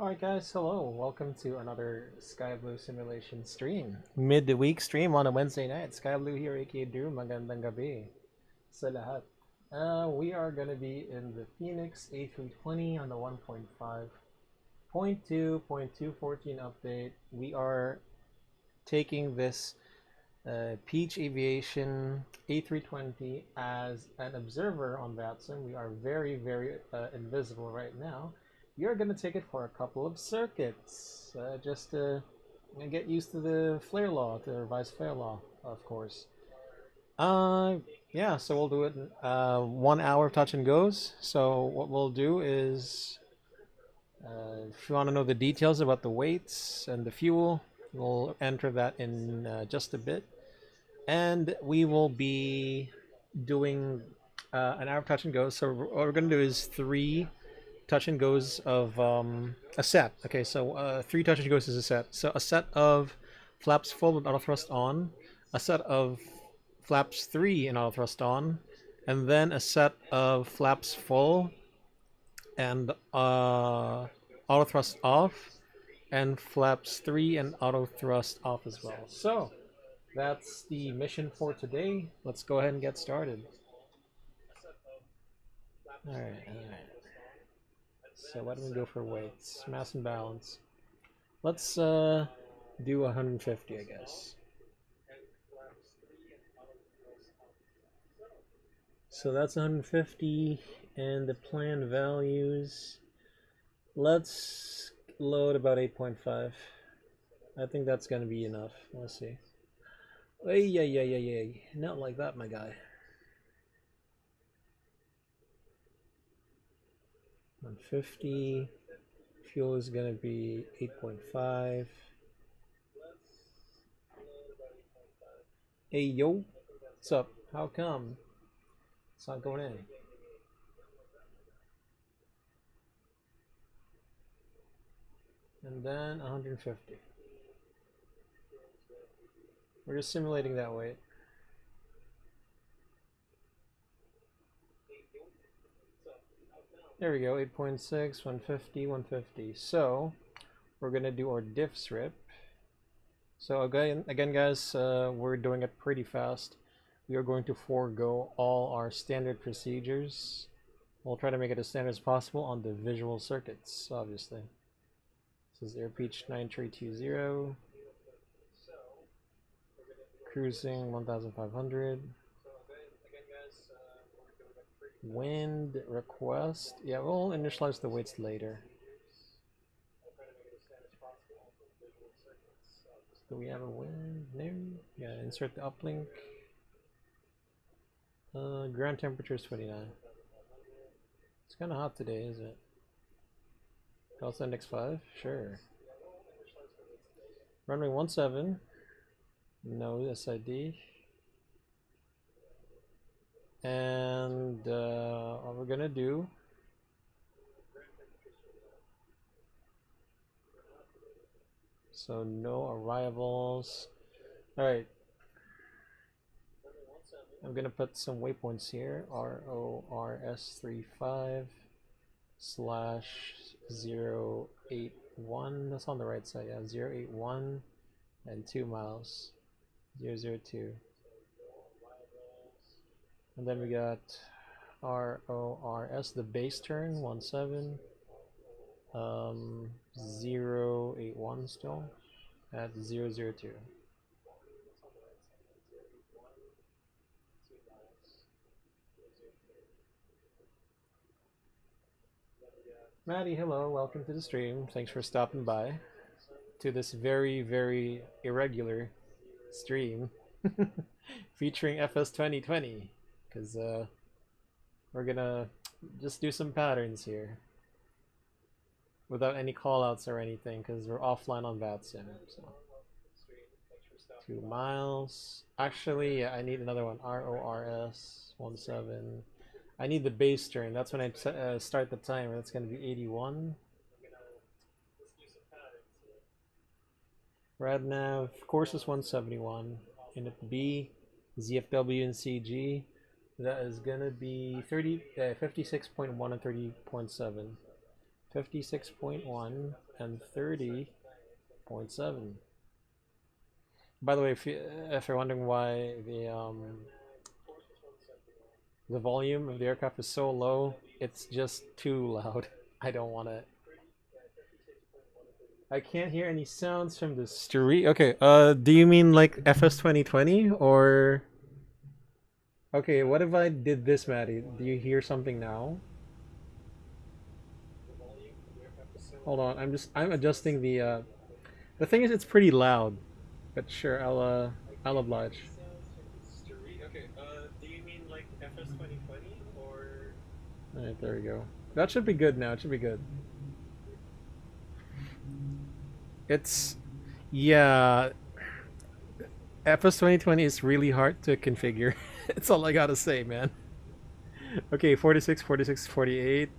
Alright guys, hello. Welcome to another SkyBloo simulation stream. Midweek stream on a Wednesday night. SkyBloo here, aka Drew. Magandang gabi sa lahat. We are going to be in the Fenix A320 on the 1.5.2.2.214 update. We are taking this Peach Aviation A320 as an observer on Vatsim. We are very invisible right now. You're going to take it for a couple of circuits, just to get used to the flare law, to revise flare law, of course. Yeah, so we'll do it 1 hour of touch and goes. So what we'll do is, if you want to know the details about the weights and the fuel, we'll enter that in just a bit. And we will be doing an hour of touch and goes. So what we're going to do is 3 touch and goes of a set. Okay, so 3 touch and goes is a set. So a set of flaps full with auto thrust on, a set of flaps 3 and auto thrust on, and then a set of flaps full and auto thrust off, and flaps 3 and auto thrust off as well. So that's the mission for today. Let's go ahead and get started. Alright. So why don't we go for weights? Mass and balance. Let's do 150, I guess. So that's 150, and the planned values. Let's load about 8.5. I think that's gonna be enough. Let's see. Ay. Not like that, my guy. 150. Fuel is gonna be 8.5. Hey yo, what's up? How come it's not going in? And then 150. We're just simulating that weight. There we go, 8.6, 150, 150. So we're gonna do our diff strip. So again guys, we're doing it pretty fast. We are going to forego all our standard procedures. We'll try to make it as standard as possible on the visual circuits, obviously. This is AirPeach 9320. Cruising 1500. Wind request. Yeah, we'll initialize the weights later. Do we have a wind? No. Yeah, insert the uplink. Ground temperature is 29. It's kind of hot today, isn't it? Delta Index 5? Sure. Runway 17. No SID. And what we're gonna do, so no arrivals. Alright, I'm gonna put some waypoints here. RORS 35 / 081. That's on the right side, yeah. 081 and 2 miles. 002. And then we got RORS, the base turn, 17, 081 still at 002. Maddie, hello, welcome to the stream. Thanks for stopping by to this very irregular stream featuring FS 2020. Because we're gonna just do some patterns here without any callouts or anything, because we're offline on VATSIM. So 2 miles. Actually, yeah, I need another one. RORS 17. I need the base turn. That's when I start the timer. That's gonna be 81. Radnav course is 171. Init B, ZFW and CG. That is gonna be 56.1 and 30.7. 56.1 and 30.7. By the way, if you're wondering why the volume of the aircraft is so low, it's just too loud. I don't want it. I can't hear any sounds from the street. Okay, do you mean like FS 2020 or? Okay, what if I did this, Maddie? Do you hear something now? Hold on, I'm adjusting the thing is it's pretty loud, but sure, I'll oblige. Okay, do you mean like FS 2020 or? Alright, there we go. That should be good now. It should be good. It's yeah, FS 2020 is really hard to configure. That's all I gotta say, man. Okay, 46, 46, 48.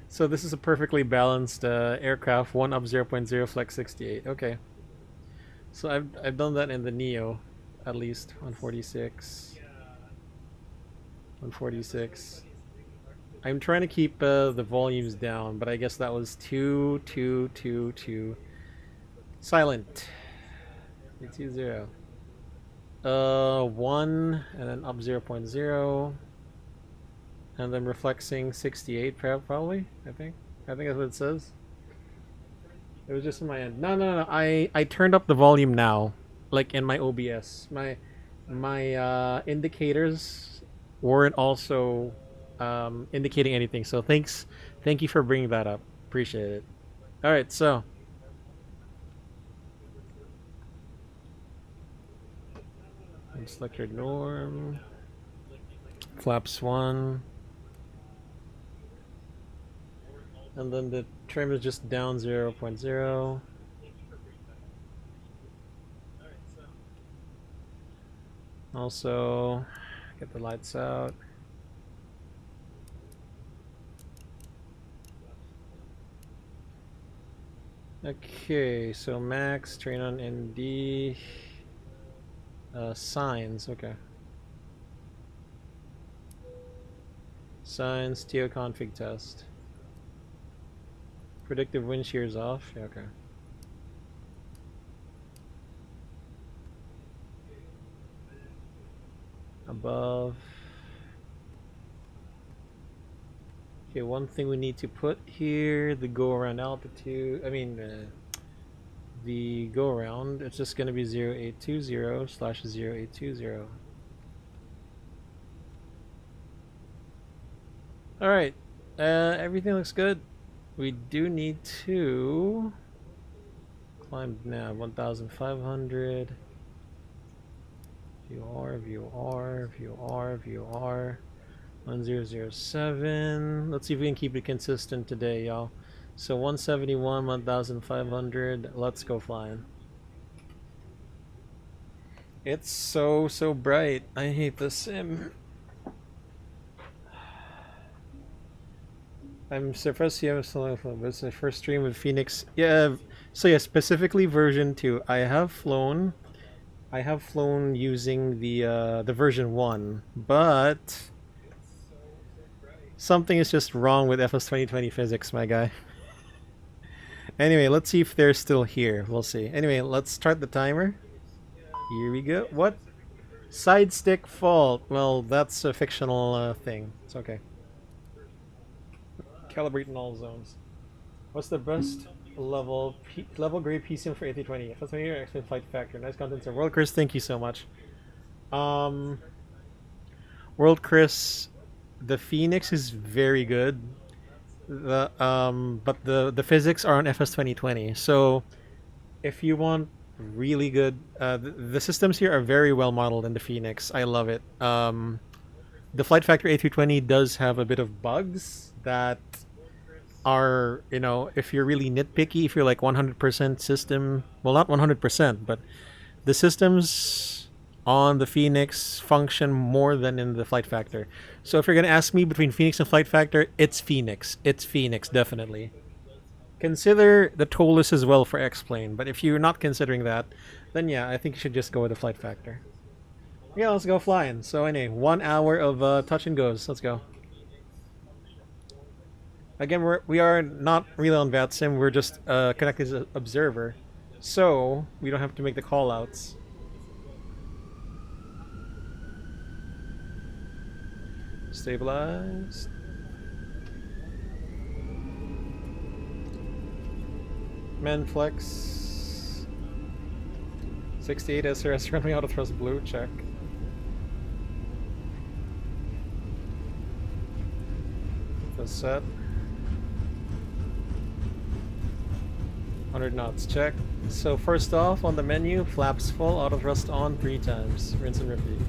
So this is a perfectly balanced aircraft. 1 up 0.0 flex 68. Okay. So I've done that in the Neo, at least 146. 146. I'm trying to keep the volumes down, but I guess that was too silent. 320. 1 and then up 0.0 and then reflexing 68 probably. I think that's what it says. It was just in my end. No. I turned up the volume now, like in my OBS. My indicators weren't also indicating anything. So thank you for bringing that up. Appreciate it. All right, so select your norm. Flaps 1. And then the trim is just down 0.0. Also, get the lights out. Okay, so max, train on ND. Signs, okay. Signs, TO config test. Predictive wind shears off, yeah, okay. Above. Okay, one thing we need to put here, the go around altitude, the go around, it's just going to be 0820/0820. Alright, everything looks good. We do need to climb now 1500. VOR 1007. Let's see if we can keep it consistent today, y'all. So 171, 1500. Let's go flying. It's so bright. I hate the sim. I'm surprised you haven't still flown. This is the first stream with Fenix. Yeah, so yeah, specifically version 2. I have flown using the version 1, but something is just wrong with FS 2020 physics, my guy. Anyway, let's see if they're still here. We'll see. Anyway, let's start the timer. Here we go. What? Side stick fault. Well, that's a fictional thing. It's okay. Calibrate in all zones. What's the best level grade PCM for A320? FS 20 excellent flight factor. Nice content, sir. World Chris, thank you so much. World Chris, the Phoenix is very good. But the physics are on FS 2020. So if you want really good, the systems here are very well modeled in the Phoenix. I love it. The flight factor A320 does have a bit of bugs that are, if you're really nitpicky, if you're like 100% system, well, not 100%, but the systems on the Phoenix function more than in the flight factor. So if you're going to ask me between Phoenix and flight factor, it's Phoenix. It's Phoenix, definitely. Consider the TOLUS as well for X-Plane, but if you're not considering that, then yeah, I think you should just go with the flight factor. Yeah, let's go flying. So anyway, 1 hour of touch and goes. Let's go. Again, we are not really on VATSIM, we're just connected as an observer. So, we don't have to make the callouts. Stabilized. Men flex. 68 SRS running out of thrust blue, check. That's set. 100 knots, check. So first off, on the menu, flaps full, auto thrust on 3 times. Rinse and repeat.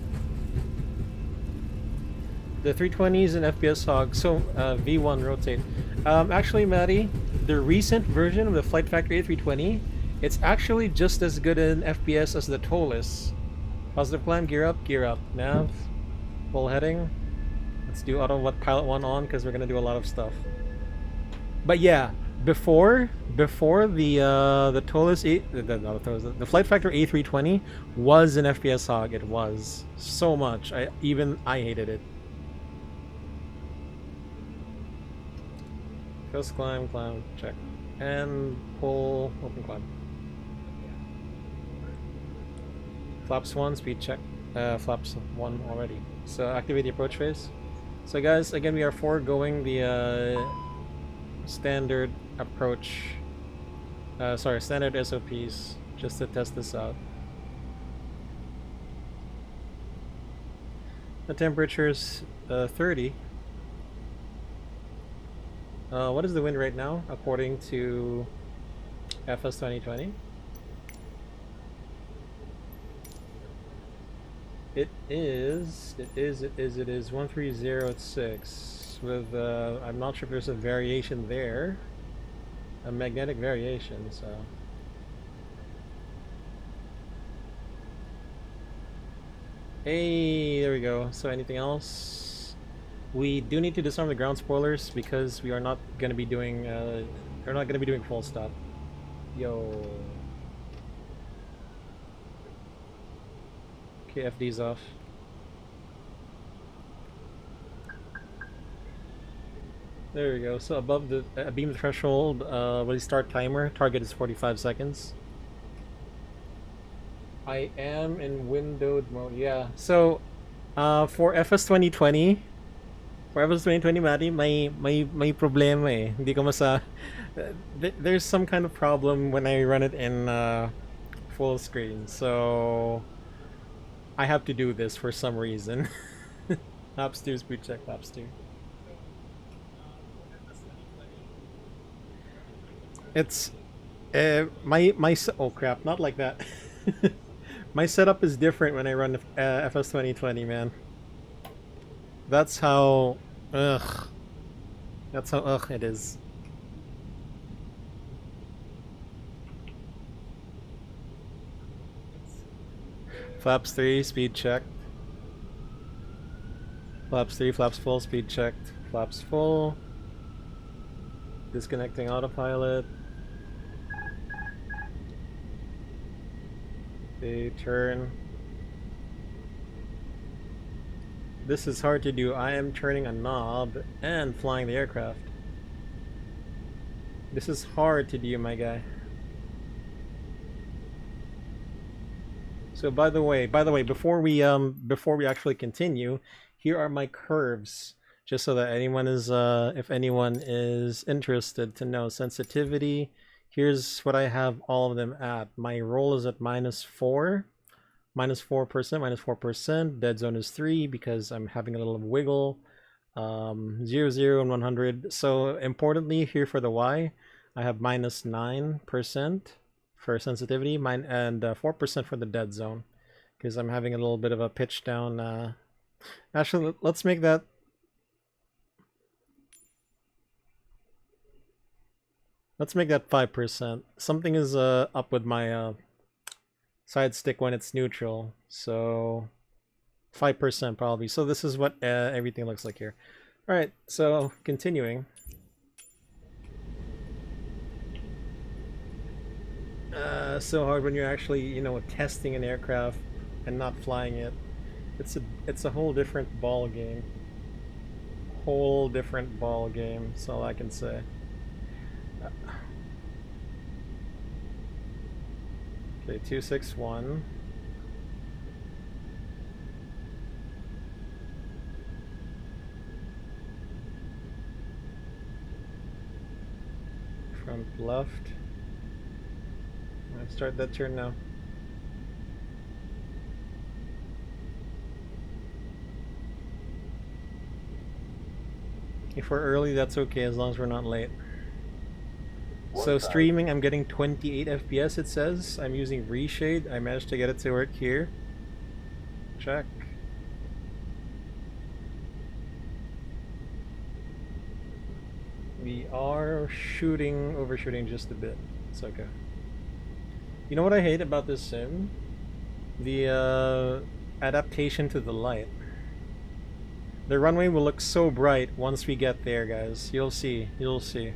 The 320 is an FPS hog, so V1 rotate. Actually, Maddie, the recent version of the Flight Factory A320, it's actually just as good in FPS as the TOLIS. Positive climb, gear up, nav, full heading. Let's do auto pilot 1 on because we're gonna do a lot of stuff. But yeah, before the TOLIS the Flight Factory A320 was an FPS hog. It was so much. I hated it. Just climb, check. And pull, open climb. Flaps 1, speed check. Flaps 1 already. So activate the approach phase. So guys, again, we are foregoing the standard approach. Standard SOPs, just to test this out. The temperature's 30. What is the wind right now, according to FS 2020? It is 130 with, I'm not sure if there's a variation there. A magnetic variation, so. Hey, there we go. So anything else? We do need to disarm the ground spoilers because we are not going to be doing we're not going to be doing full stop. Yo. Okay, FD's off. There we go. So above the beam threshold, restart timer. Target is 45 seconds. I am in windowed mode. Yeah. So for FS 2020, Maddie, may problema eh. Hindi ko there's some kind of problem when I run it in full screen. So I have to do this for some reason. Laps 2, speed check, laps 2. It's oh crap, not like that. My setup is different when I run FS 2020, man. That's how ugh it is. Flaps 3, speed checked. Flaps 3, flaps full, speed checked. Flaps full. Disconnecting autopilot. Okay, turn. This is hard to do. I am turning a knob and flying the aircraft. This is hard to do, my guy. So by the way, before we actually continue, here are my curves, just so that anyone is if anyone is interested to know sensitivity. Here's what I have all of them at. My roll is at -4%, -4%. Dead zone is 3 because I'm having a little wiggle. 0, 0, and 100. So importantly here for the Y, I have -9% for sensitivity, and 4% for the dead zone, because I'm having a little bit of a pitch down. Actually, let's make that. Let's make that 5%. Something is up with my side stick when it's neutral, so 5% probably. So this is what everything looks like here. All right, so continuing. So hard when you're actually, you know, testing an aircraft and not flying it. It's a whole different ball game. whole different ball game. That's all I can say. Okay, 261. Front left. Let's start that turn now. If we're early, that's okay as long as we're not late. So streaming, I'm getting 28 FPS it says. I'm using reshade. I managed to get it to work here. Check. We are overshooting just a bit. It's okay. You know what I hate about this sim? The adaptation to the light. The runway will look so bright once we get there, guys. You'll see. You'll see.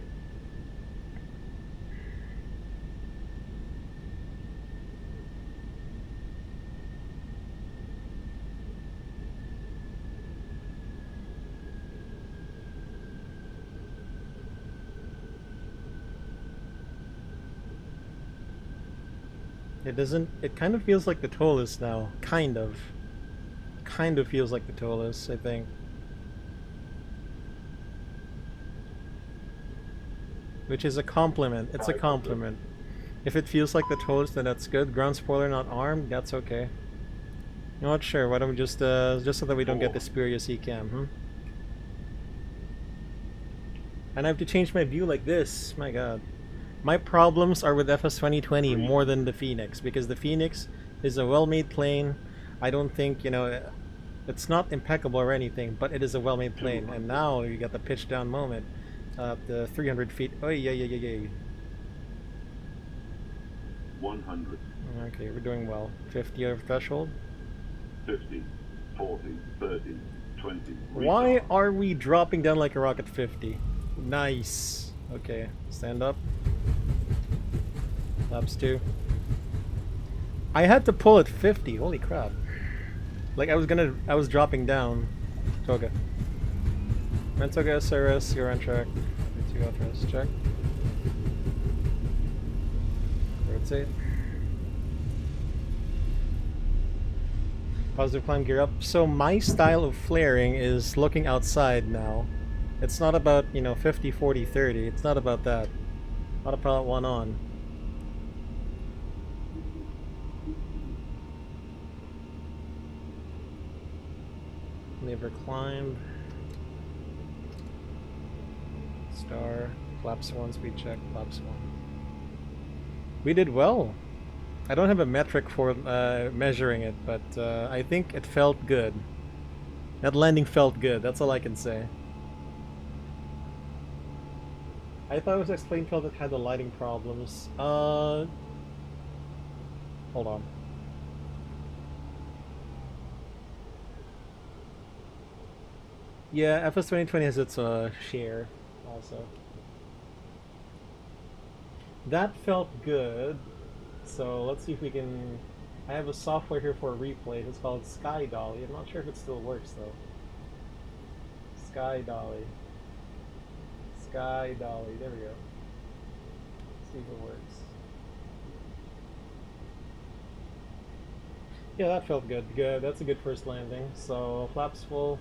It kind of feels like the Tolus now. Kind of feels like the Tolus, I think. Which is a compliment. It's a compliment. If it feels like the Tolus, then that's good. Ground spoiler not armed, that's okay. You know what, sure, why don't we just so that we don't get the spurious ECAM, And I have to change my view like this, my god. My problems are with FS 2020 more than the Fenix, because the Fenix is a well-made plane. I don't think, you know, it's not impeccable or anything, but it is a well-made plane. And now you got the pitch down moment at the 300 feet. Oh, yeah. 100. Okay, we're doing well. 50 over threshold. 50, 40, 30, 20. Why are we dropping down like a rocket 50? Nice. Okay, stand up. Laps 2. I had to pull at 50. Holy crap. Like I was dropping down. Toga. Mentoga SRS, you're on track. 2 authorized, check. Rotate. Positive climb, gear up. So my style of flaring is looking outside now. It's not about, you know, 50, 40, 30. It's not about that. Not about one on. Never climb. Star. Flaps 1, speed check. Flaps 1. We did well. I don't have a metric for measuring it, but I think it felt good. That landing felt good. That's all I can say. I thought it was X-Plane Kill that had the lighting problems. Hold on. Yeah, FS 2020 has its share also. That felt good. So let's see if we can... I have a software here for a replay. It's called SkyDolly. I'm not sure if it still works though. SkyDolly. SkyDolly. There we go. Let's see if it works. Yeah, that felt good. Good. That's a good first landing. So flaps full.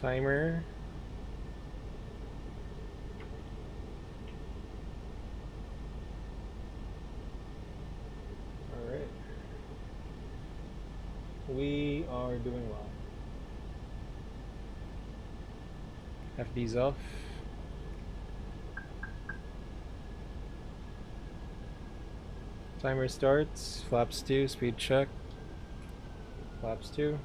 Timer. Alright. We are doing well. FD's off. Timer starts. Flaps 2, speed check. Flaps 2.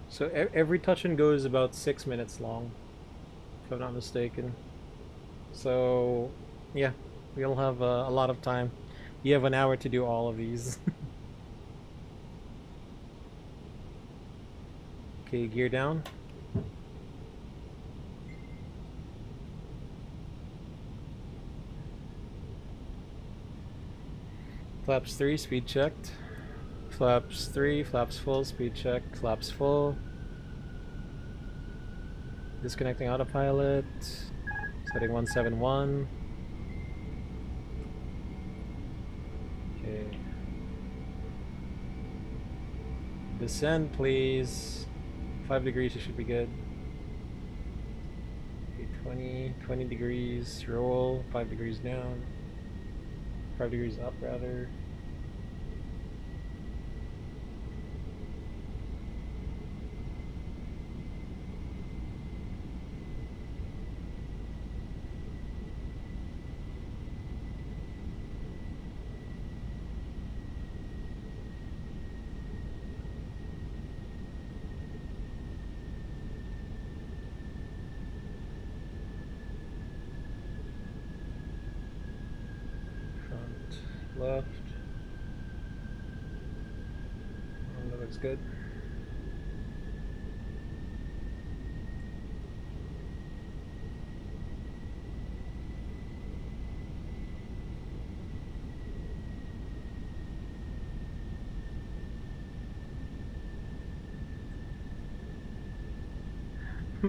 So every touch and go is about 6 minutes long, if I'm not mistaken. So yeah, we'll have a lot of time. You have an hour to do all of these. Okay, gear down. Flaps 3, speed checked. Flaps 3, flaps full, speed checked, flaps full. Disconnecting autopilot. Setting 171. Okay. Descend, please. 5 degrees, you should be good. Okay, 20 degrees, roll, 5 degrees down. 5 degrees up, rather. Left. That looks good.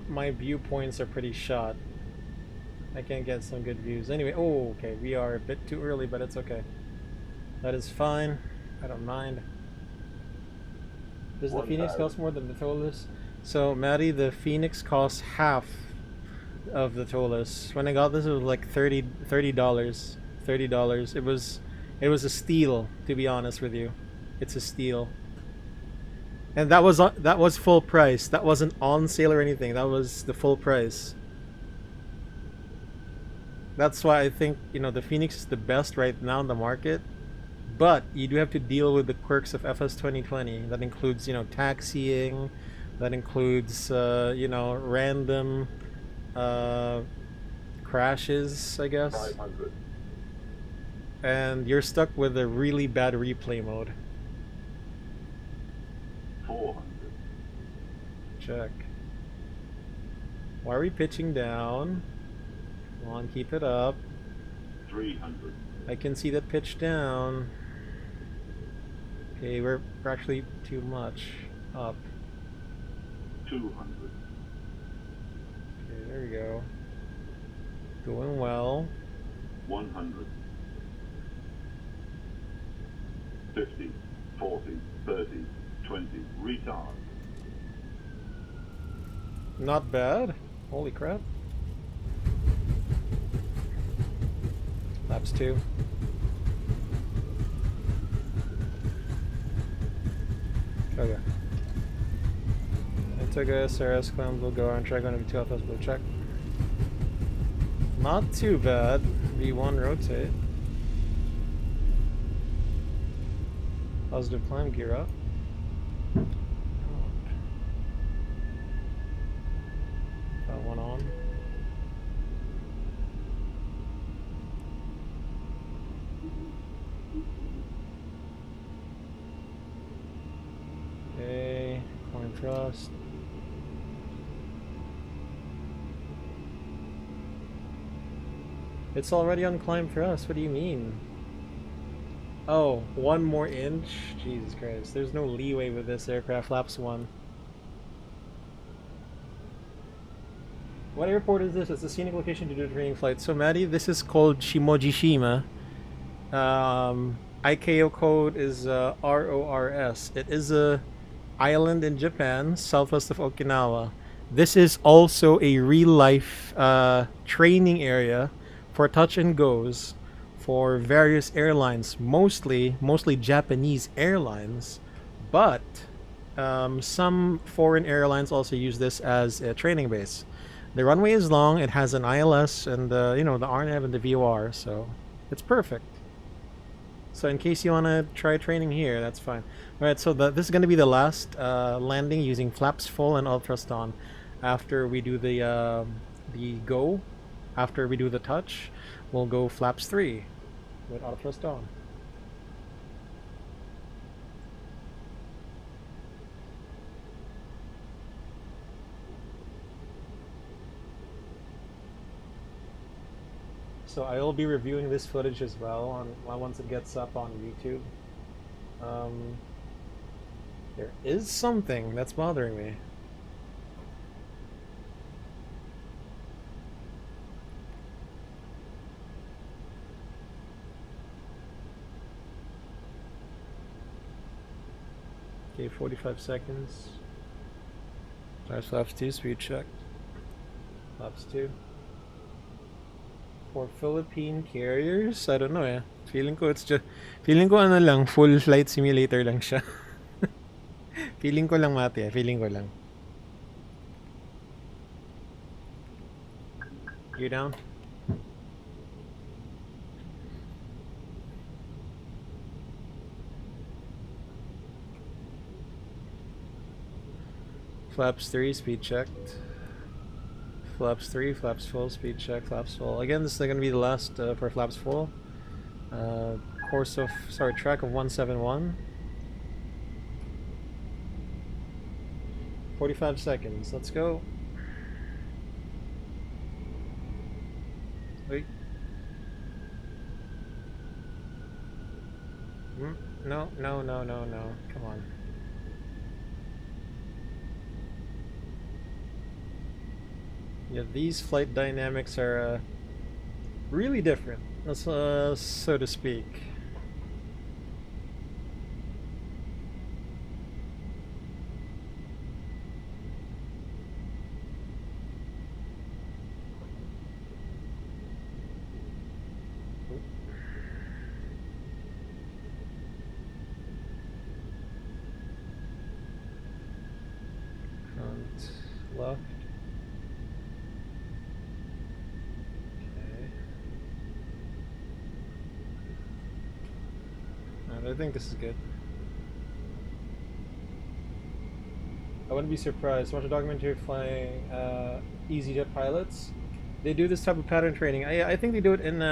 My viewpoints are pretty shot. I can't get some good views. Anyway, oh, okay, we are a bit too early, but it's okay. That is fine. I don't mind. Does the Phoenix cost more than the Tolus? So, Maddie, the Phoenix costs half of the Tolus. When I got this, it was like $30. $30. It was a steal, to be honest with you. It's a steal. And that was full price. That wasn't on sale or anything. That was the full price. That's why I think, you know, the Phoenix is the best right now in the market. But you do have to deal with the quirks of FS 2020. That includes, you know, taxiing. That includes, you know, random crashes, I guess. 500. And you're stuck with a really bad replay mode. 400. Check. Why are we pitching down? Come on, keep it up. 300. I can see that pitch down. Okay, we're actually too much up. 200. Okay, there we go. Going well. 100. 50, 40, 30, 20. Retard. Not bad. Holy crap. Laps 2. Okay. I took a SRS clamp, we'll go on track on a 2 FS blue check. Not too bad. V1 rotate. Positive climb, gear up. Got one on. Okay, climb thrust. It's already on climb thrust, what do you mean? Oh, 1 more inch? Jesus Christ, there's no leeway with this aircraft. Flaps 1. What airport is this? It's a scenic location to do a training flight. So Maddie, this is called Shimojishima. ICAO code is RORS. It is a island in Japan, southwest of Okinawa. This is also a real-life training area for touch and goes for various airlines, mostly Japanese airlines, but some foreign airlines also use this as a training base. The runway is long, it has an ILS and you know, the RNAV and the VOR, so it's perfect. So in case you want to try training here, that's fine. Alright, so this is going to be the last landing using flaps full and all thrust on. After we do the go, after we do the touch, we'll go flaps 3 with auto thrust on. So I will be reviewing this footage as well once it gets up on YouTube. There is something that's bothering me. Okay, 45 seconds. Flaps 2, speed check. Flaps 2. For Philippine carriers, I don't know eh. Feeling ko ano lang, full flight simulator lang siya. Feeling ko lang, Mate, feeling ko lang. You down? Flaps 3, speed checked. Flaps 3, flaps full, speed check, flaps full. Again, this is going to be the last for flaps full. Track of 171. 45 seconds, let's go. Wait. No, come on. Yeah, these flight dynamics are really different, so to speak. Front left. I think this is good. I wouldn't be surprised. Watch a documentary flying EasyJet pilots. They do this type of pattern training. I think they do it in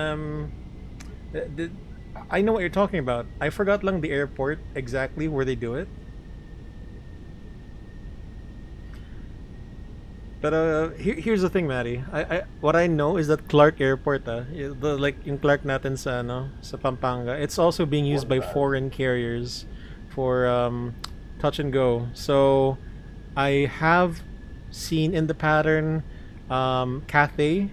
I know what you're talking about. I forgot lang the airport exactly where they do it. But here's the thing, Maddie. What I know is that Clark Airport, like in Clark natin sa Pampanga, it's also being used by foreign carriers for touch and go. So I have seen in the pattern Cathay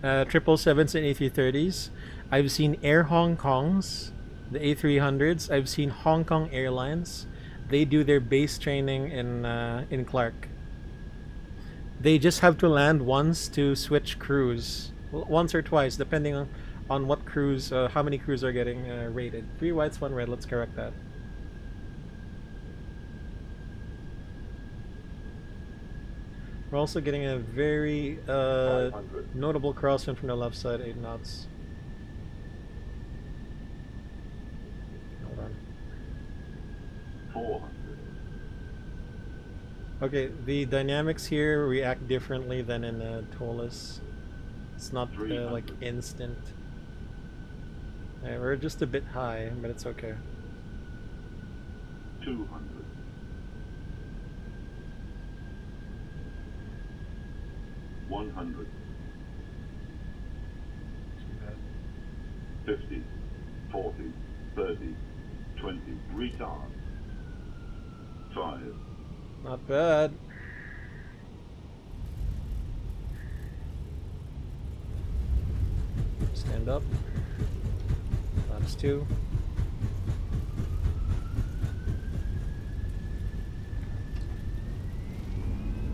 777s and A330s. I've seen Air Hong Kongs, the A300s. I've seen Hong Kong Airlines. They do their base training in Clark. They just have to land once to switch crews, once or twice, depending on what crews, how many crews are getting rated. 3 whites, 1 red. Let's correct that. We're also getting a very notable crosswind from the left side, 8 knots. Hold on. 400. Okay, the dynamics here react differently than in TOLUS. It's not like instant. We're just a bit high, but it's okay. 200. 100. 50, 40, 30, 20. Retard. 5. Not bad. Stand up. Flaps 2.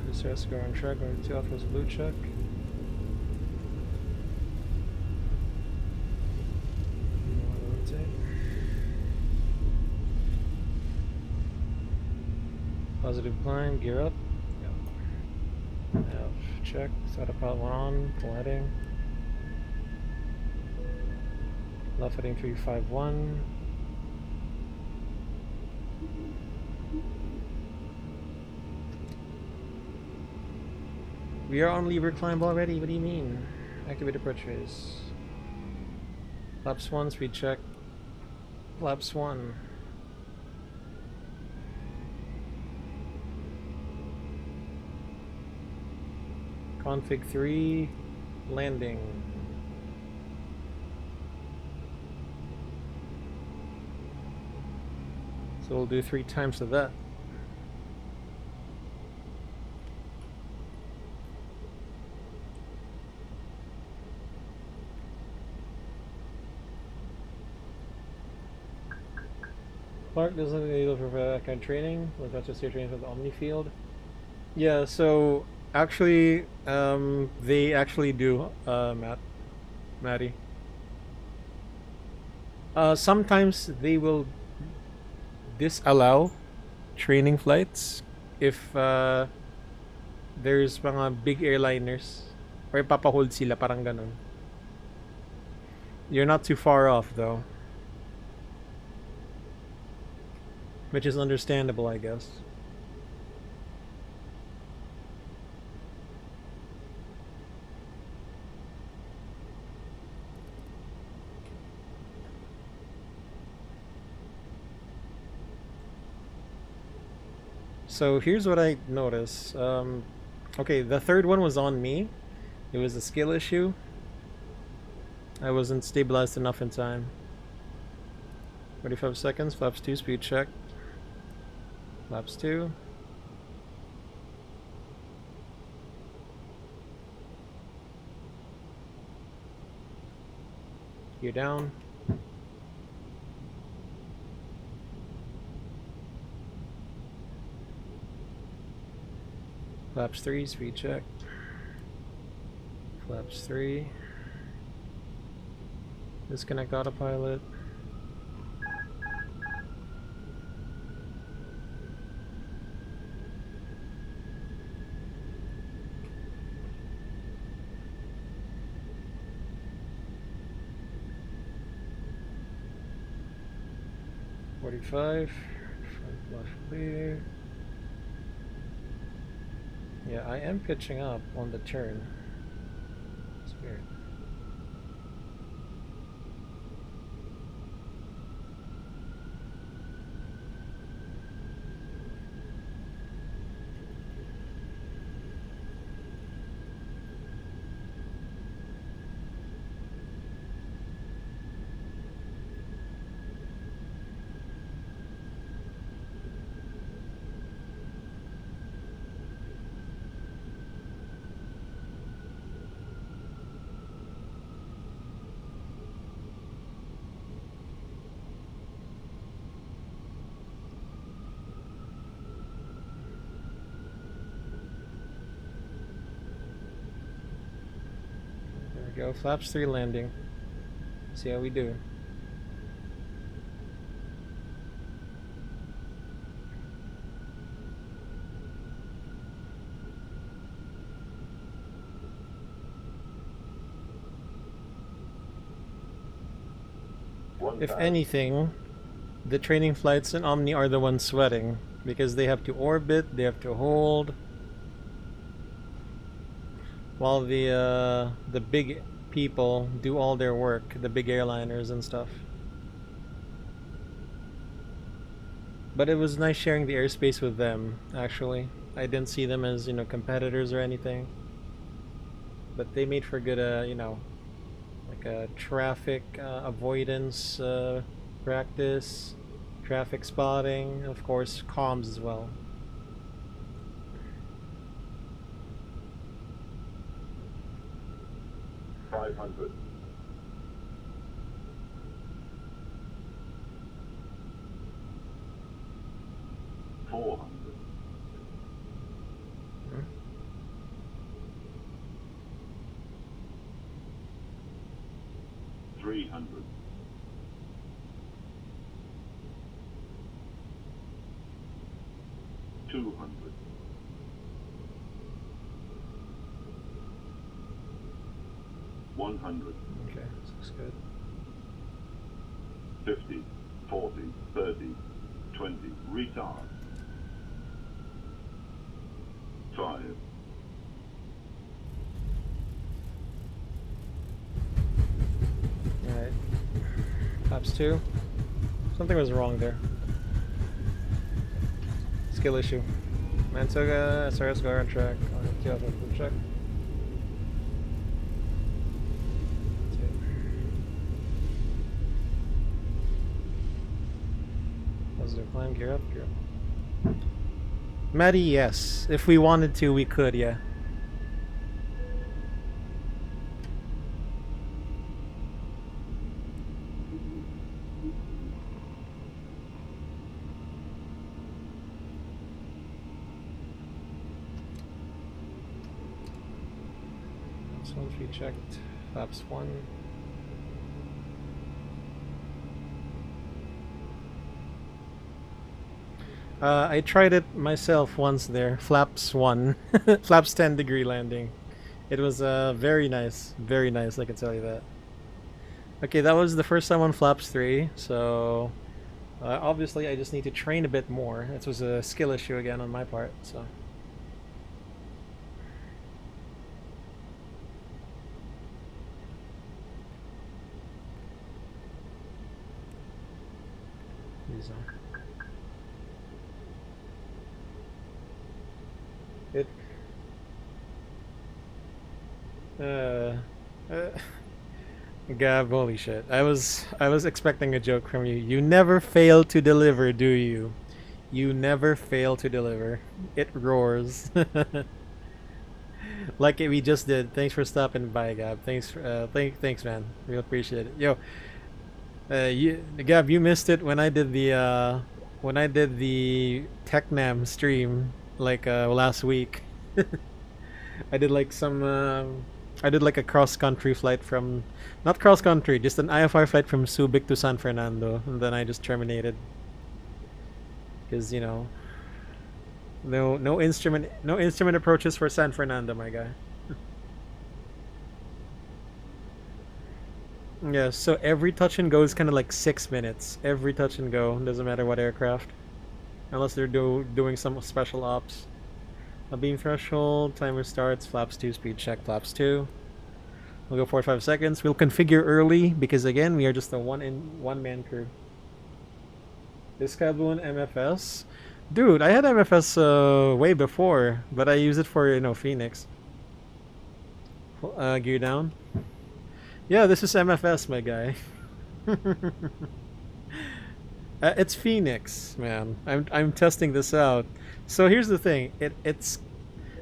This go on track. Going to off his blue check. Positive climb, gear up. Yep. Check. Autopilot 1 on. Full heading. Left heading 351. We are on lever climb already. What do you mean? Activate approach phase. Flaps 1, speed check. Flaps 1. Config 3, landing. So we'll do 3 times of that. Clark doesn't need for that kind of training. Was that just your training for the Omni field? Yeah, so actually, they actually do, Maddie. Sometimes they will disallow training flights if there's mga big airliners or ipapahold sila, parang ganun. You're not too far off though, which is understandable, I guess. So here's what I noticed. Okay, the third one was on me. It was a skill issue. I wasn't stabilized enough in time. 45 seconds, flaps 2, speed check. Flaps 2. Gear down. Flaps 3, speed check. Flaps 3. Disconnect autopilot. Front left clear. Yeah, I am pitching up on the turn. It's weird. Go, flaps 3 landing. See how we do. If anything, the training flights in Omni are the ones sweating because they have to orbit, they have to hold, while the big people do all their work, the big airliners and stuff. But it was nice sharing the airspace with them, actually. I didn't see them as, competitors or anything. But they made for good, like a traffic avoidance practice, traffic spotting, of course, comms as well. $500. 400. 300. 200. 100. Okay, this looks good. 50, 40, 30, 20. Retard. 5. Alright. Flaps 2. Something was wrong there. Skill issue. Mantoga, SRS go on track. Check. there climb, gear up, gear up. Maddie, yes. If we wanted to, we could, yeah. So once we checked flaps 1. I tried it myself once there. Flaps 1. Flaps 10-degree landing. It was very nice. Very nice, I can tell you that. Okay, that was the first time on flaps 3, so obviously I just need to train a bit more. This was a skill issue again on my part, so. These are. It. Gab, holy shit! I was expecting a joke from you. You never fail to deliver, do you? You never fail to deliver. It roars. Like we just did. Thanks for stopping by, Gab. Thanks, thanks, man. Real appreciate it. Yo, Gab, you missed it when I did the TechNam stream like last week. I did like some. I did like a cross-country flight from, not cross-country, just an IFR flight from Subic to San Fernando, and then I just terminated because you know, no instrument approaches for San Fernando, my guy. Yeah, so every touch and go is kind of like 6 minutes. Every touch and go, doesn't matter what aircraft, unless they're doing some special ops. A beam threshold, timer starts, flaps 2, speed check, flaps 2. We'll go 45 seconds. We'll configure early because again, we are just a one-man crew. Is SkyBloo and MFS? Dude, I had MFS way before, but I use it for, you know, Phoenix. Gear down. Yeah, this is MFS, my guy. It's Phoenix, man. I'm testing this out. So here's the thing. It's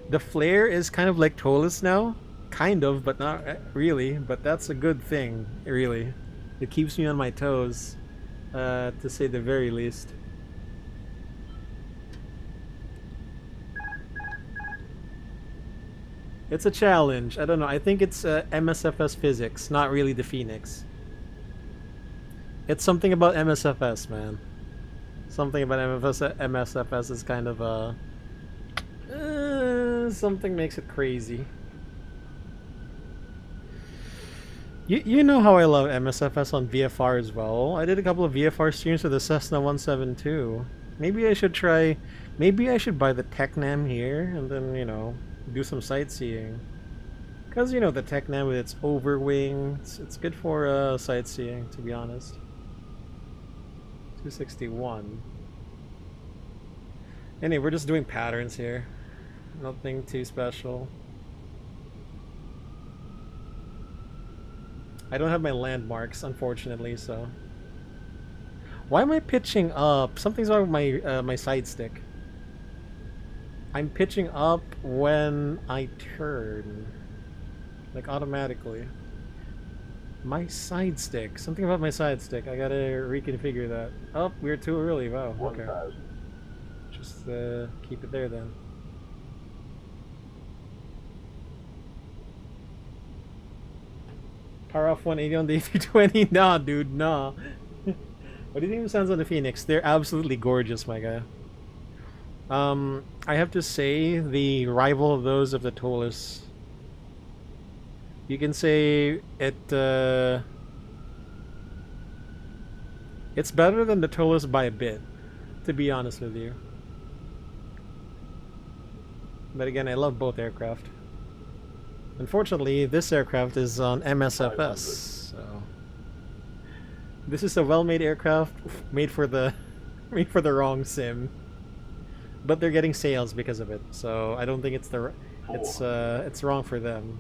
the flare is kind of like TOLUS now, kind of, but not really. But that's a good thing, really. It keeps me on my toes, to say the very least. It's a challenge. I don't know. I think it's MSFS physics, not really the Phoenix. It's something about MSFS, man. Something about MSFS is kind of something makes it crazy. You know how I love MSFS on VFR as well. I did a couple of VFR streams with the Cessna 172. Maybe I should try. Maybe I should buy the TechNam here and then, you know, do some sightseeing. Because, you know, the TechNam with its overwing, it's good for sightseeing, to be honest. 261. Anyway, we're just doing patterns here. Nothing too special. I don't have my landmarks, unfortunately, so. Why am I pitching up? Something's wrong with my my side stick. I'm pitching up when I turn, like automatically. My side stick. Something about my side stick. I gotta reconfigure that. Oh, we're too early. Wow. Okay. Just keep it there then. Power off 180 on the A320? Nah, dude, nah. What do you think of the sounds on the Phoenix? They're absolutely gorgeous, my guy. I have to say, the rival of those of the TOLUS. You can say it. It's better than the TOLUS by a bit, to be honest with you. But again, I love both aircraft. Unfortunately, this aircraft is on MSFS, so this is a well-made aircraft made for the wrong sim. But they're getting sales because of it, so I don't think it's it's wrong for them.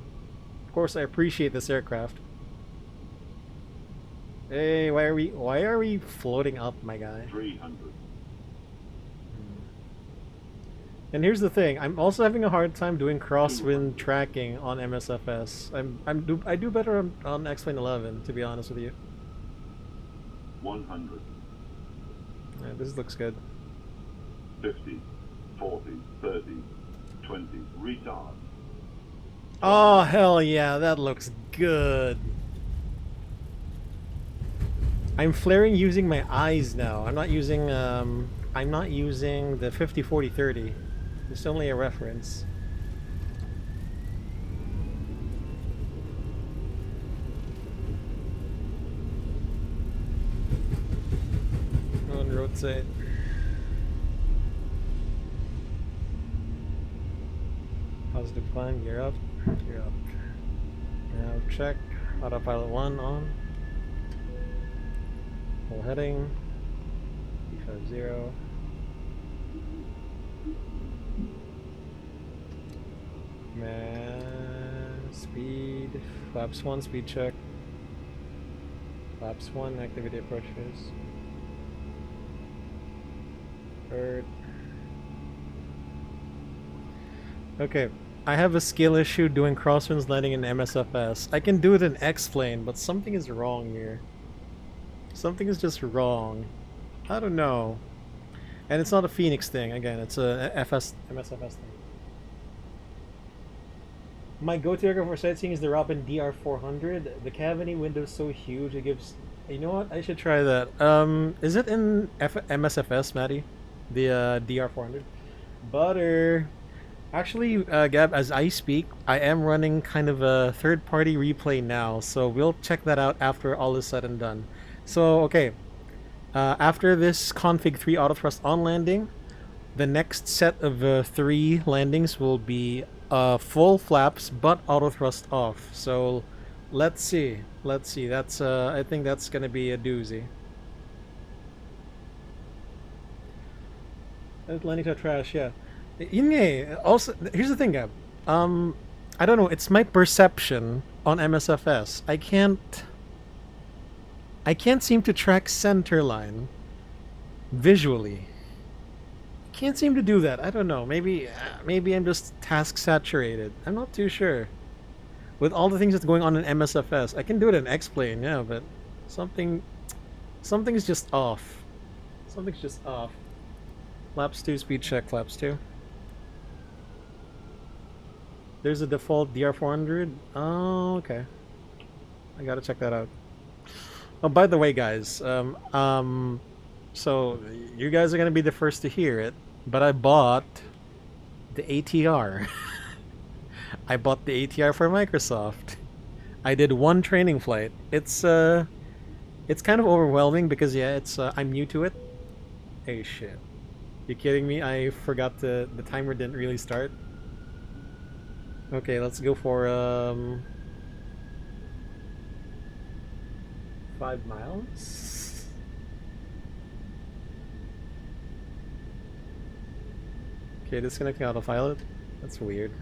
Of course, I appreciate this aircraft. Hey, why are we floating up, my guy? 300. And here's the thing, I'm also having a hard time doing crosswind tracking on MSFS. I do better on X-Plane 11, to be honest with you. 100. Yeah, this looks good. 50, 40, 30, 20, retard. Oh hell yeah, that looks good. I'm flaring using my eyes now. I'm not using the 50, 40, 30. It's only a reference. On roadside. Positive climb, gear up, gear up. Now check, autopilot 1 on. Full heading, B50. Speed, flaps 1, speed check. Flaps 1, activity approaches. Bird. Okay, I have a skill issue doing crosswinds landing in MSFS. I can do it in X-Plane, but something is wrong here. Something is just wrong. I don't know. And it's not a Fenix thing, again, it's a MSFS thing. My go-to aircraft for sightseeing is the Robin DR400. The cabin window is so huge, it gives... You know what? I should try that. Is it in MSFS, Maddie? The DR400? Butter! Actually, Gab, as I speak, I am running kind of a third-party replay now, so we'll check that out after all is said and done. So, okay. After this config 3 auto thrust on landing, the next set of 3 landings will be full flaps but auto thrust off. So let's see. That's I think that's gonna be a doozy. Landing to trash, yeah. Also, here's the thing, Gab. I don't know. It's my perception on MSFS. I can't seem to track center line visually. Can't seem to do that. I don't know. Maybe I'm just task saturated. I'm not too sure. With all the things that's going on in MSFS, I can do it in X-Plane, yeah, but something's just off. Something's just off. Flaps 2, speed check, flaps 2. There's a default DR400. Oh, okay. I gotta check that out. Oh, by the way, guys, so you guys are gonna be the first to hear it, but I bought the ATR. I bought the ATR for Microsoft. I did one training flight. It's kind of overwhelming because yeah, I'm new to it. Hey shit. You kidding me? I forgot the timer didn't really start. Okay, let's go for 5 miles. Okay, disconnecting autopilot. That's weird.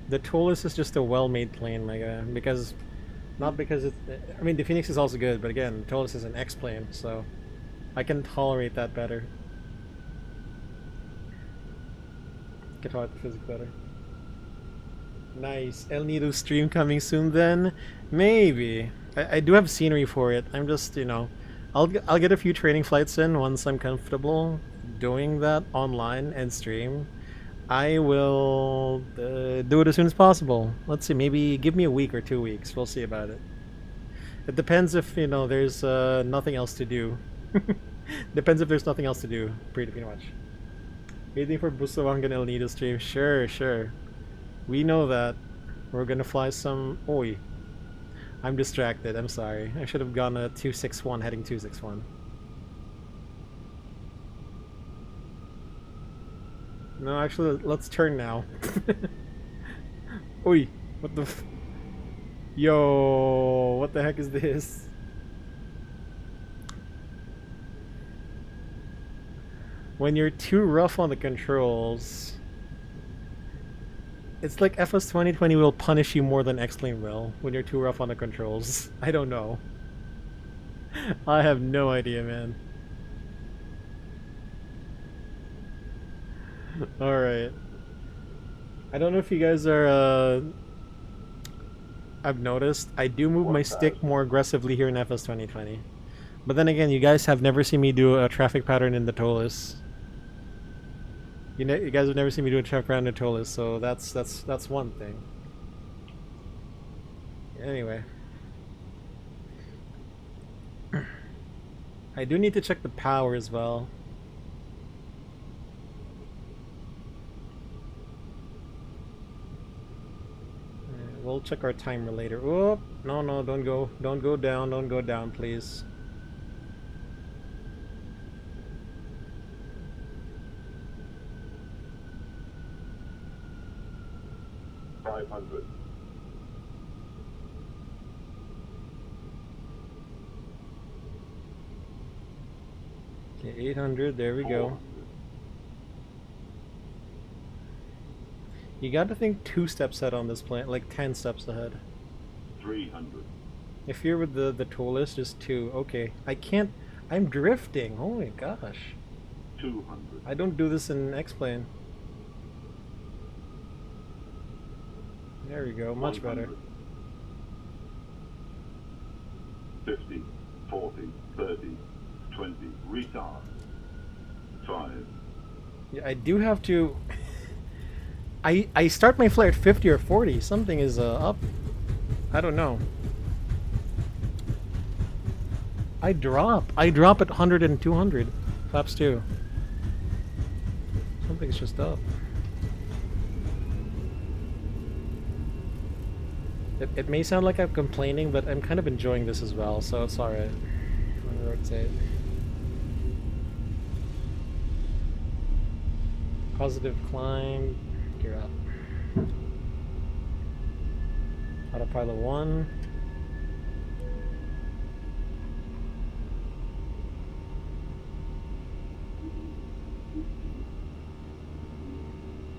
The Taurus is just a well-made plane, my guy. Not because it's... I mean, the Fenix is also good, but again, Taurus is an X-plane, so I can tolerate that better. Can tolerate the physics better. Nice. El Nido stream coming soon then? Maybe. I do have scenery for it. I'm just, you know... I'll get a few training flights in once I'm comfortable doing that online and stream. I will do it as soon as possible. Let's see, maybe give me a week or 2 weeks. We'll see about it. It depends if, you know, there's nothing else to do. Depends if there's nothing else to do, pretty much. Waiting for Busawang and El Nido stream. Sure. We know that. We're gonna fly some... Oi. I'm distracted, I'm sorry. I should have gone 261, heading 261. No, actually, let's turn now. Oi, what the f... Yo, what the heck is this? When you're too rough on the controls... It's like FS 2020 will punish you more than X-Plane will when you're too rough on the controls. I don't know. I have no idea, man. Alright. I don't know if you guys are, I've noticed, I do move my stick 1000. more aggressively here in FS 2020. But then again, you guys have never seen me do a traffic pattern in the TOLIS. You guys have never seen me do a traffic pattern in the TOLIS, so that's one thing. Anyway. I do need to check the power as well. We'll check our timer later. Oh, no, don't go down, please. $500. Okay, 800, there we go. You got to think 2 steps ahead on this plane, like 10 steps ahead. 300. If you're with the TOLIS, just 2. Okay, I can't. I'm drifting. Oh my gosh. 200. I don't do this in X-Plane. There we go, much 100. better. 50, 40, 30, 20. Retard. 5. Yeah, I do have to. I start my flare at 50 or 40. Something is up. I don't know. I drop at 100 and 200. Flaps 2. Something's just up. It may sound like I'm complaining, but I'm kind of enjoying this as well, so it's alright. I'm gonna rotate. Positive climb. Gear up. Autopilot 1.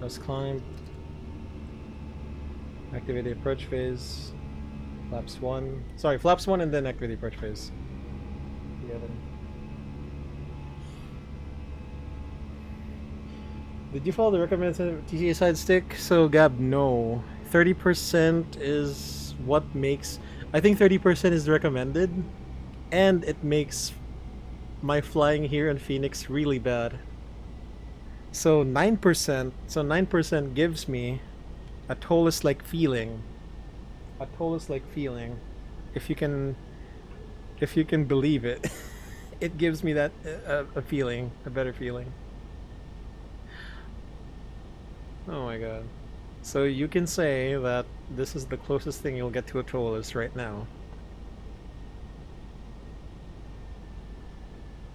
Let's climb. Activate the approach phase. Flaps 1. Sorry, flaps 1 and then activate the approach phase. Together. Did you follow the recommended TCA side stick? So Gab, no. 30% is what makes. I think 30% is recommended, and it makes my flying here in Phoenix really bad. So 9%. So 9% gives me a TOLIS-like feeling. A TOLIS-like feeling. If you can believe it, it gives me that a feeling, a better feeling. Oh my god. So you can say that this is the closest thing you'll get to a TOLIS right now.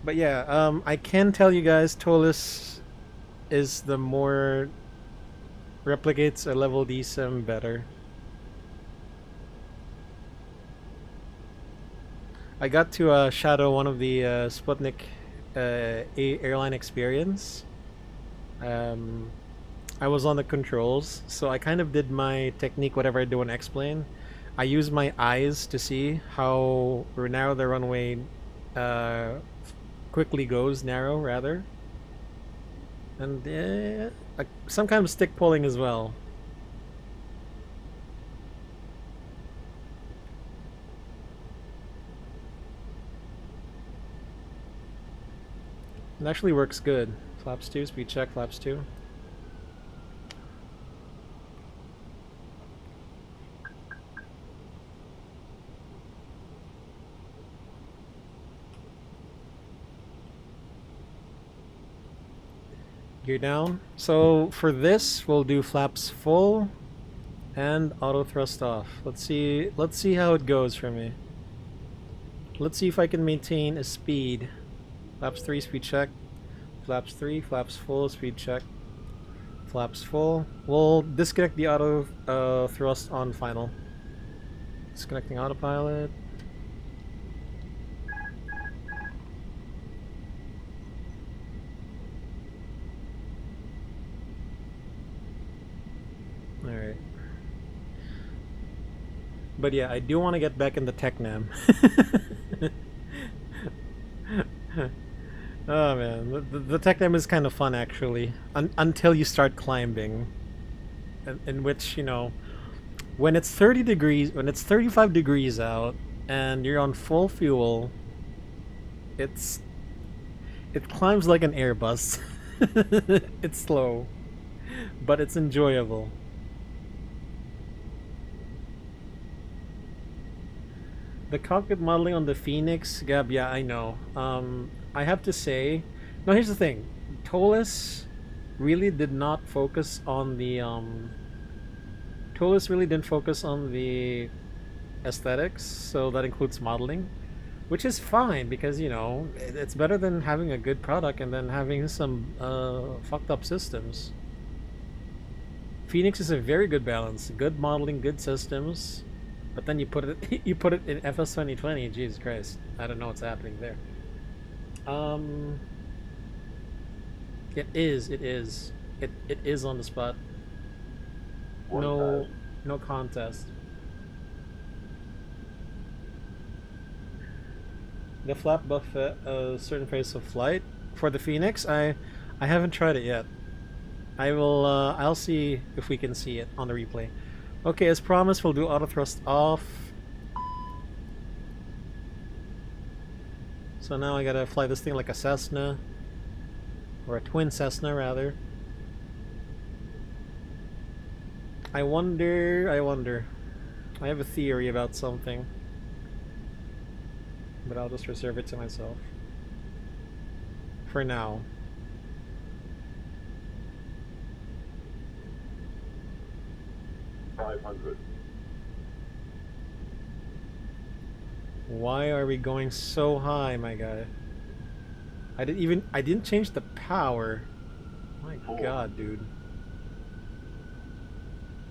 But yeah, I can tell you guys TOLIS is the more replicates a level D sim better. I got to shadow one of the Sputnik airline experience. I was on the controls, so I kind of did my technique, whatever I do in X-Plane. I use my eyes to see how narrow the runway quickly goes, narrow rather. And some kind of stick pulling as well. It actually works good. Flaps 2, speed check, flaps 2. Gear down. So for this, we'll do flaps full and auto thrust off. Let's see how it goes for me. Let's see if I can maintain a speed. Flaps 3, speed check. Flaps 3, flaps full, speed check. Flaps full. We'll disconnect the auto thrust on final. Disconnecting autopilot. Alright. But yeah, I do want to get back in the Technam. Oh man, the Technam is kind of fun actually, until you start climbing, in which, you know, when it's 30 degrees, when it's 35 degrees out, and you're on full fuel, it's it climbs like an Airbus. It's slow, but it's enjoyable. The cockpit modeling on the Fenix, Gab, yeah, I know. I have to say, no, here's the thing. Tolis really did not focus on the Tolis really didn't focus on the aesthetics, so that includes modeling, which is fine because, you know, it's better than having a good product and then having some fucked up systems. Phoenix is a very good balance, good modeling, good systems, but then you put it you put it in FS 2020. Jesus Christ, I don't know what's happening there. Um, it is on the spot. No, 1,000. no contest. The flap buffet a certain pace of flight for the Phoenix. I haven't tried it yet. I will. I'll see if we can see it on the replay. Okay, as promised, we'll do auto thrust off. So now I gotta fly this thing like a Cessna, or a twin Cessna rather. I wonder. I have a theory about something, but I'll just reserve it to myself for now. Why are we going so high, my guy? I didn't change the power. My God, dude.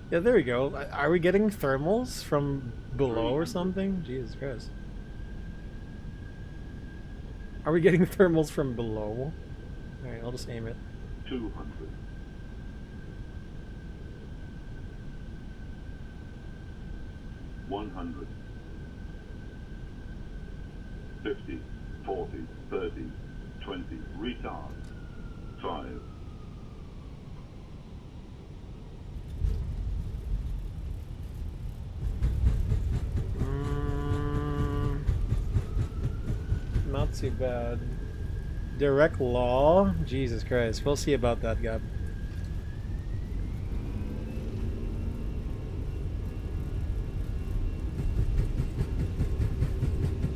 Yeah, there we go. Are we getting thermals from below or something? Jesus Christ. Are we getting thermals from below? Alright, I'll just aim it. 200. 100. 50, 40, 30, 20. Retard. 5. Not too bad. Direct law? Jesus Christ. We'll see about that, Gab.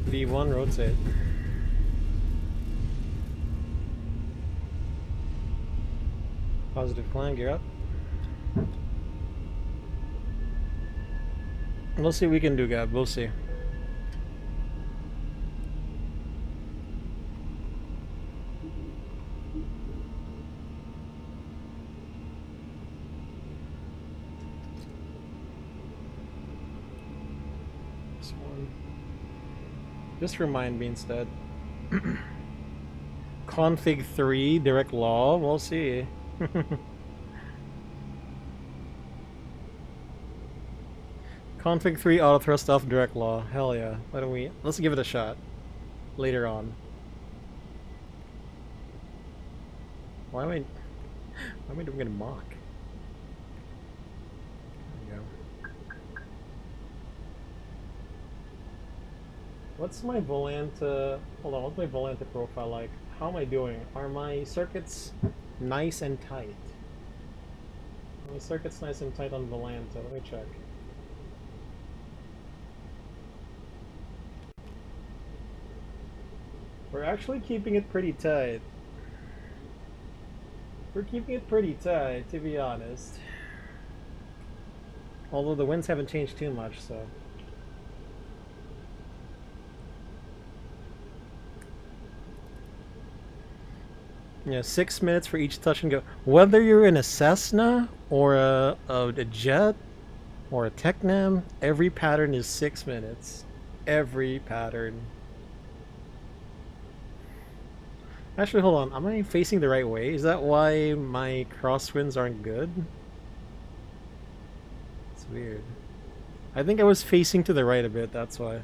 V1 rotate. Positive climb, gear up. We'll see what we can do, Gab. We'll see. This one. Just remind me instead. Config 3, direct law. We'll see. Config 3 auto thrust off direct law. Hell yeah. Why don't we... Let's give it a shot. Later on. Why am I doing it in mock? There we go. What's my Volanta... Hold on, what's my Volanta profile like? How am I doing? Are my circuits nice and tight? Are my circuits nice and tight on Volanta? Let me check. We're actually keeping it pretty tight. We're keeping it pretty tight, to be honest. Although the winds haven't changed too much, so... Yeah, 6 minutes for each touch and go. Whether you're in a Cessna, or a jet, or a Technam, every pattern is 6 minutes. Every pattern. Actually, hold on. Am I facing the right way? Is that why my crosswinds aren't good? It's weird. I think I was facing to the right a bit, that's why.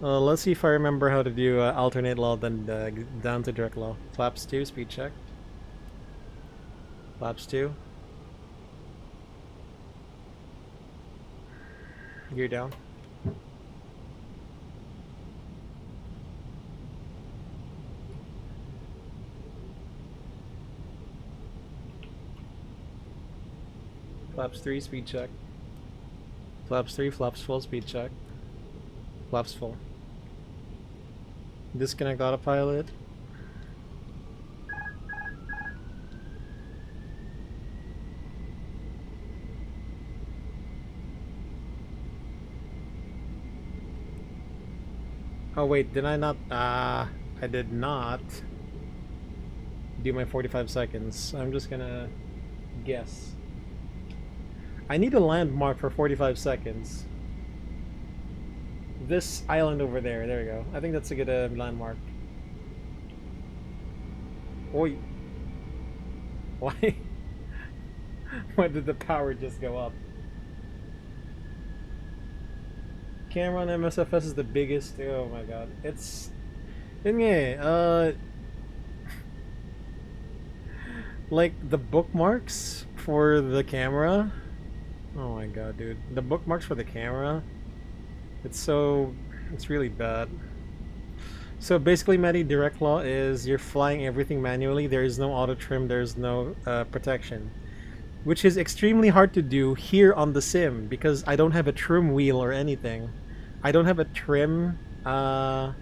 Let's see if I remember how to do alternate law, then down to direct law. Flaps 2, speed check. Flaps 2. Gear down. Flaps 3, speed check. Flaps 3, flaps full, speed check. Flaps full. Disconnect autopilot. Oh wait, did I not? I did not do my 45 seconds. I'm just gonna guess. I need a landmark for 45 seconds. This island over there. There we go. I think that's a good landmark. Oi. Why? Why did the power just go up? Camera on msfs is the biggest. Oh my god. It's... like the bookmarks for the camera. Oh my god, dude. The bookmarks for the camera. It's really bad. So basically, Matty, direct law is you're flying everything manually. There is no auto trim. There's no protection, which is extremely hard to do here on the sim because I don't have a trim wheel or anything. I don't have a trim. I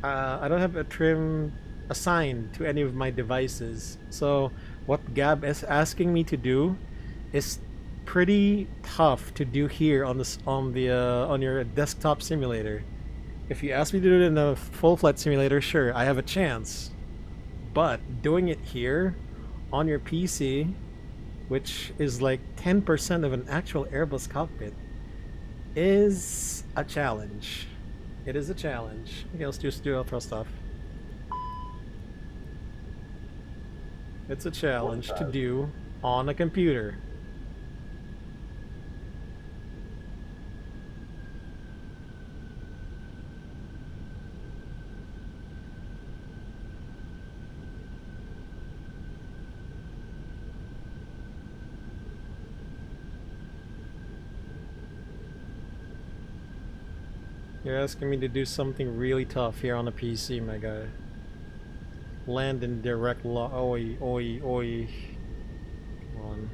don't have a trim assigned to any of my devices. So what Gab is asking me to do is pretty tough to do here on this on your desktop simulator. If you ask me to do it in a full flight simulator, sure, I have a chance. But doing it here on your PC, which is like 10% of an actual Airbus cockpit, is a challenge. It is a challenge. Okay, let's do a thrust off. It's a challenge to do on a computer. You're asking me to do something really tough here on a PC, my guy. Land in direct law. Oi, oi, oi. Come on.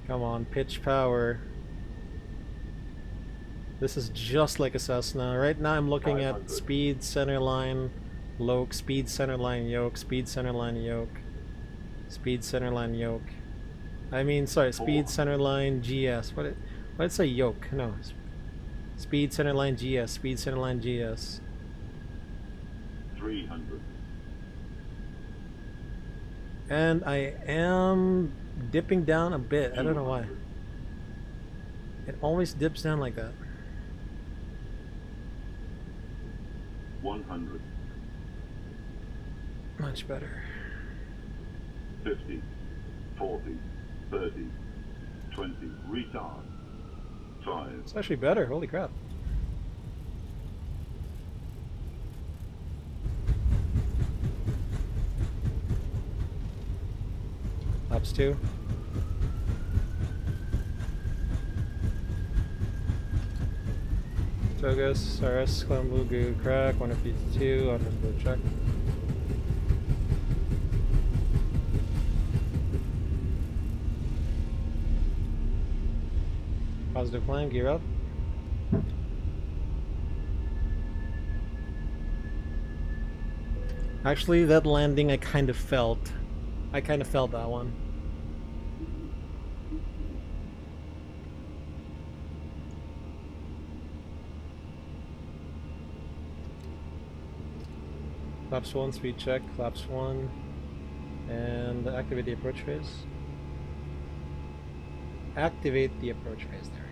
Come on, pitch power. This is just like a Cessna. Right now I'm looking at speed, centerline, yoke, speed, centerline, yoke, speed, centerline, yoke, speed, centerline, yoke. I mean, sorry, speed, centerline, GS. What did it say? Yoke? No. Speed, centerline, GS. Speed, centerline, GS. 300. And I am dipping down a bit. I don't know why. It always dips down like that. 100. Much better. 50, 40, 30, 20, retard. 5. It's actually better. Holy crap. Laps 2. Togus, RS, SkyBloo, Goo, Crack, 152, on check. Positive climb, gear up. Actually, that landing I kind of felt. I kind of felt that one. Flaps 1, speed check, flaps 1, and activate the approach phase. Activate the approach phase, there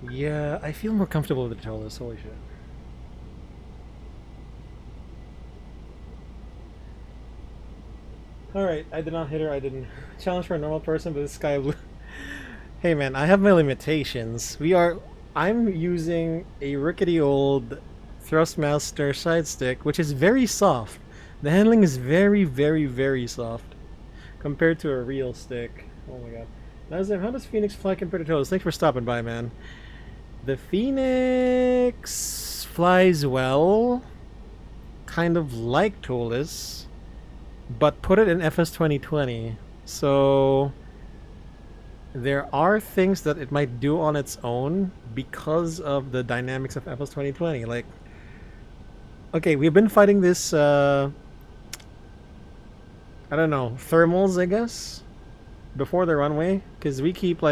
we go. Yeah, I feel more comfortable with the Taurus, holy shit. Alright, I did not hit her, I didn't. Challenge for a normal person, but it's SkyBloo. Hey man, I have my limitations. I'm using a rickety old Thrustmaster side stick, which is very soft. The handling is very, very, very soft compared to a real stick. Oh my god. Nazim, how does Phoenix fly compared to Toes? Thanks for stopping by, man. The Phoenix flies well, kind of like Toeless, but put it in FS 2020. So there are things that it might do on its own because of the dynamics of FS 2020. Like, okay, we've been fighting this, I don't know, thermals, I guess, before the runway, because we keep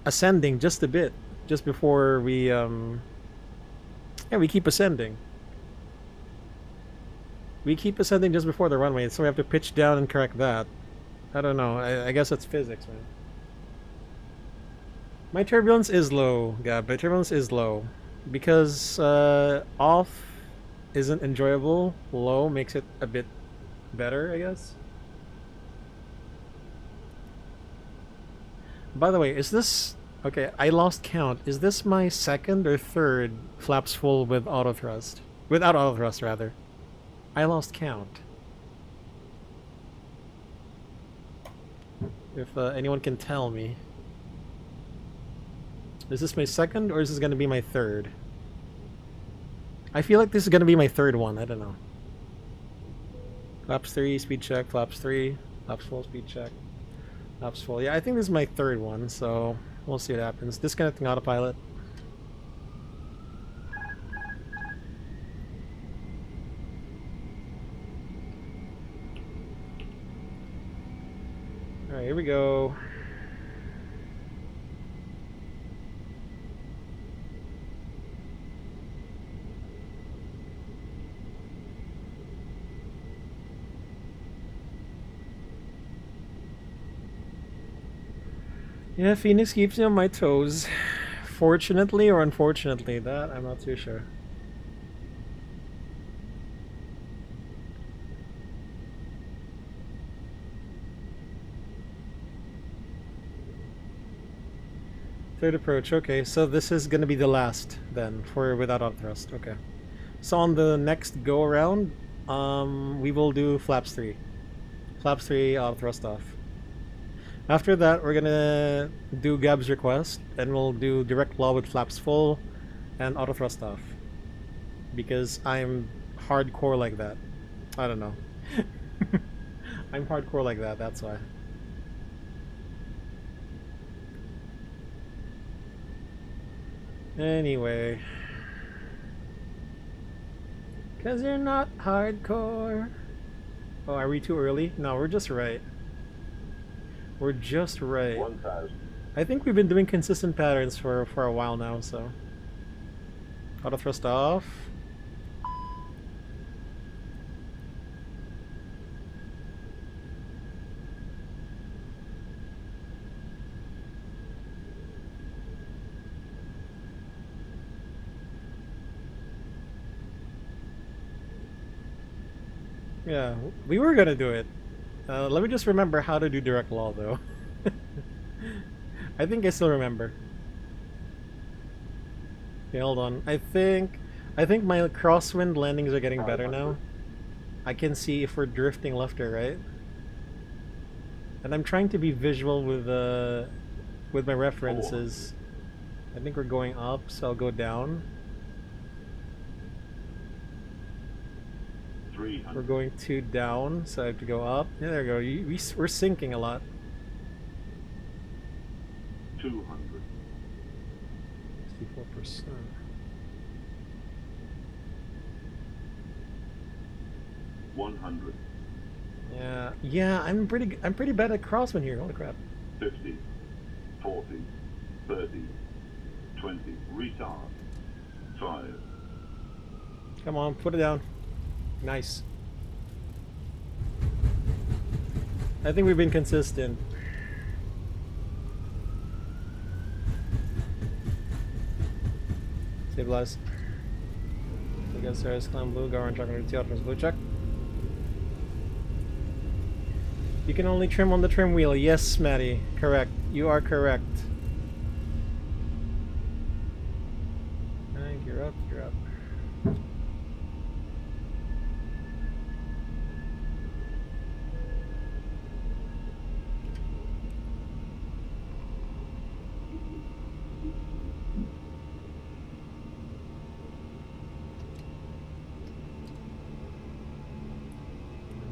ascending just a bit, just before we, yeah, we keep ascending. We keep ascending just before the runway, so we have to pitch down and correct that. I don't know. I guess it's physics, man. My turbulence is low, Gab. My turbulence is low. Because off isn't enjoyable, low makes it a bit better, I guess. By the way, is this... Okay, I lost count. Is this my second or third flaps full with auto thrust? Without auto thrust, rather. I lost count. If anyone can tell me. Is this my second or is this going to be my third? I feel like this is going to be my third one. I don't know. Flaps 3, speed check. Flaps 3. Flaps full, speed check. Flaps full. Yeah, I think this is my third one, so we'll see what happens. Disconnecting autopilot. Alright, here we go. Yeah, Phoenix keeps me on my toes. Fortunately or unfortunately, that I'm not too sure. Third approach, okay, so this is gonna be the last then for without auto thrust. Okay. So on the next go around, we will do flaps 3. Flaps 3 auto thrust off. After that, we're gonna do Gab's request, and we'll do direct law with flaps full and auto thrust off. Because I'm hardcore like that. I don't know. I'm hardcore like that, that's why. Anyway. Cause you're not hardcore. Oh, are we too early? No, we're just right. We're just right. 1,000. I think we've been doing consistent patterns for a while now, so. Auto thrust off. Yeah, we were gonna do it. Let me just remember how to do direct law, though. I think I still remember. Okay, hold on. I think my crosswind landings are getting better now. I can see if we're drifting left or right. And I'm trying to be visual with my references. I think we're going up, so I'll go down. 300. We're going 2 down, so I have to go up. Yeah, there we go. We're sinking a lot. 200. 64%. 100. Yeah. I'm pretty bad at crosswind here. Holy crap. 50. 40. 30. 20. Retard. 5. Come on, put it down. Nice. I think we've been consistent. Stabilize. I guess there's SkyBloo, go orange, chocolate, THR blue check. You can only trim on the trim wheel. Yes, Maddie. Correct. You are correct. And you're up, you're up.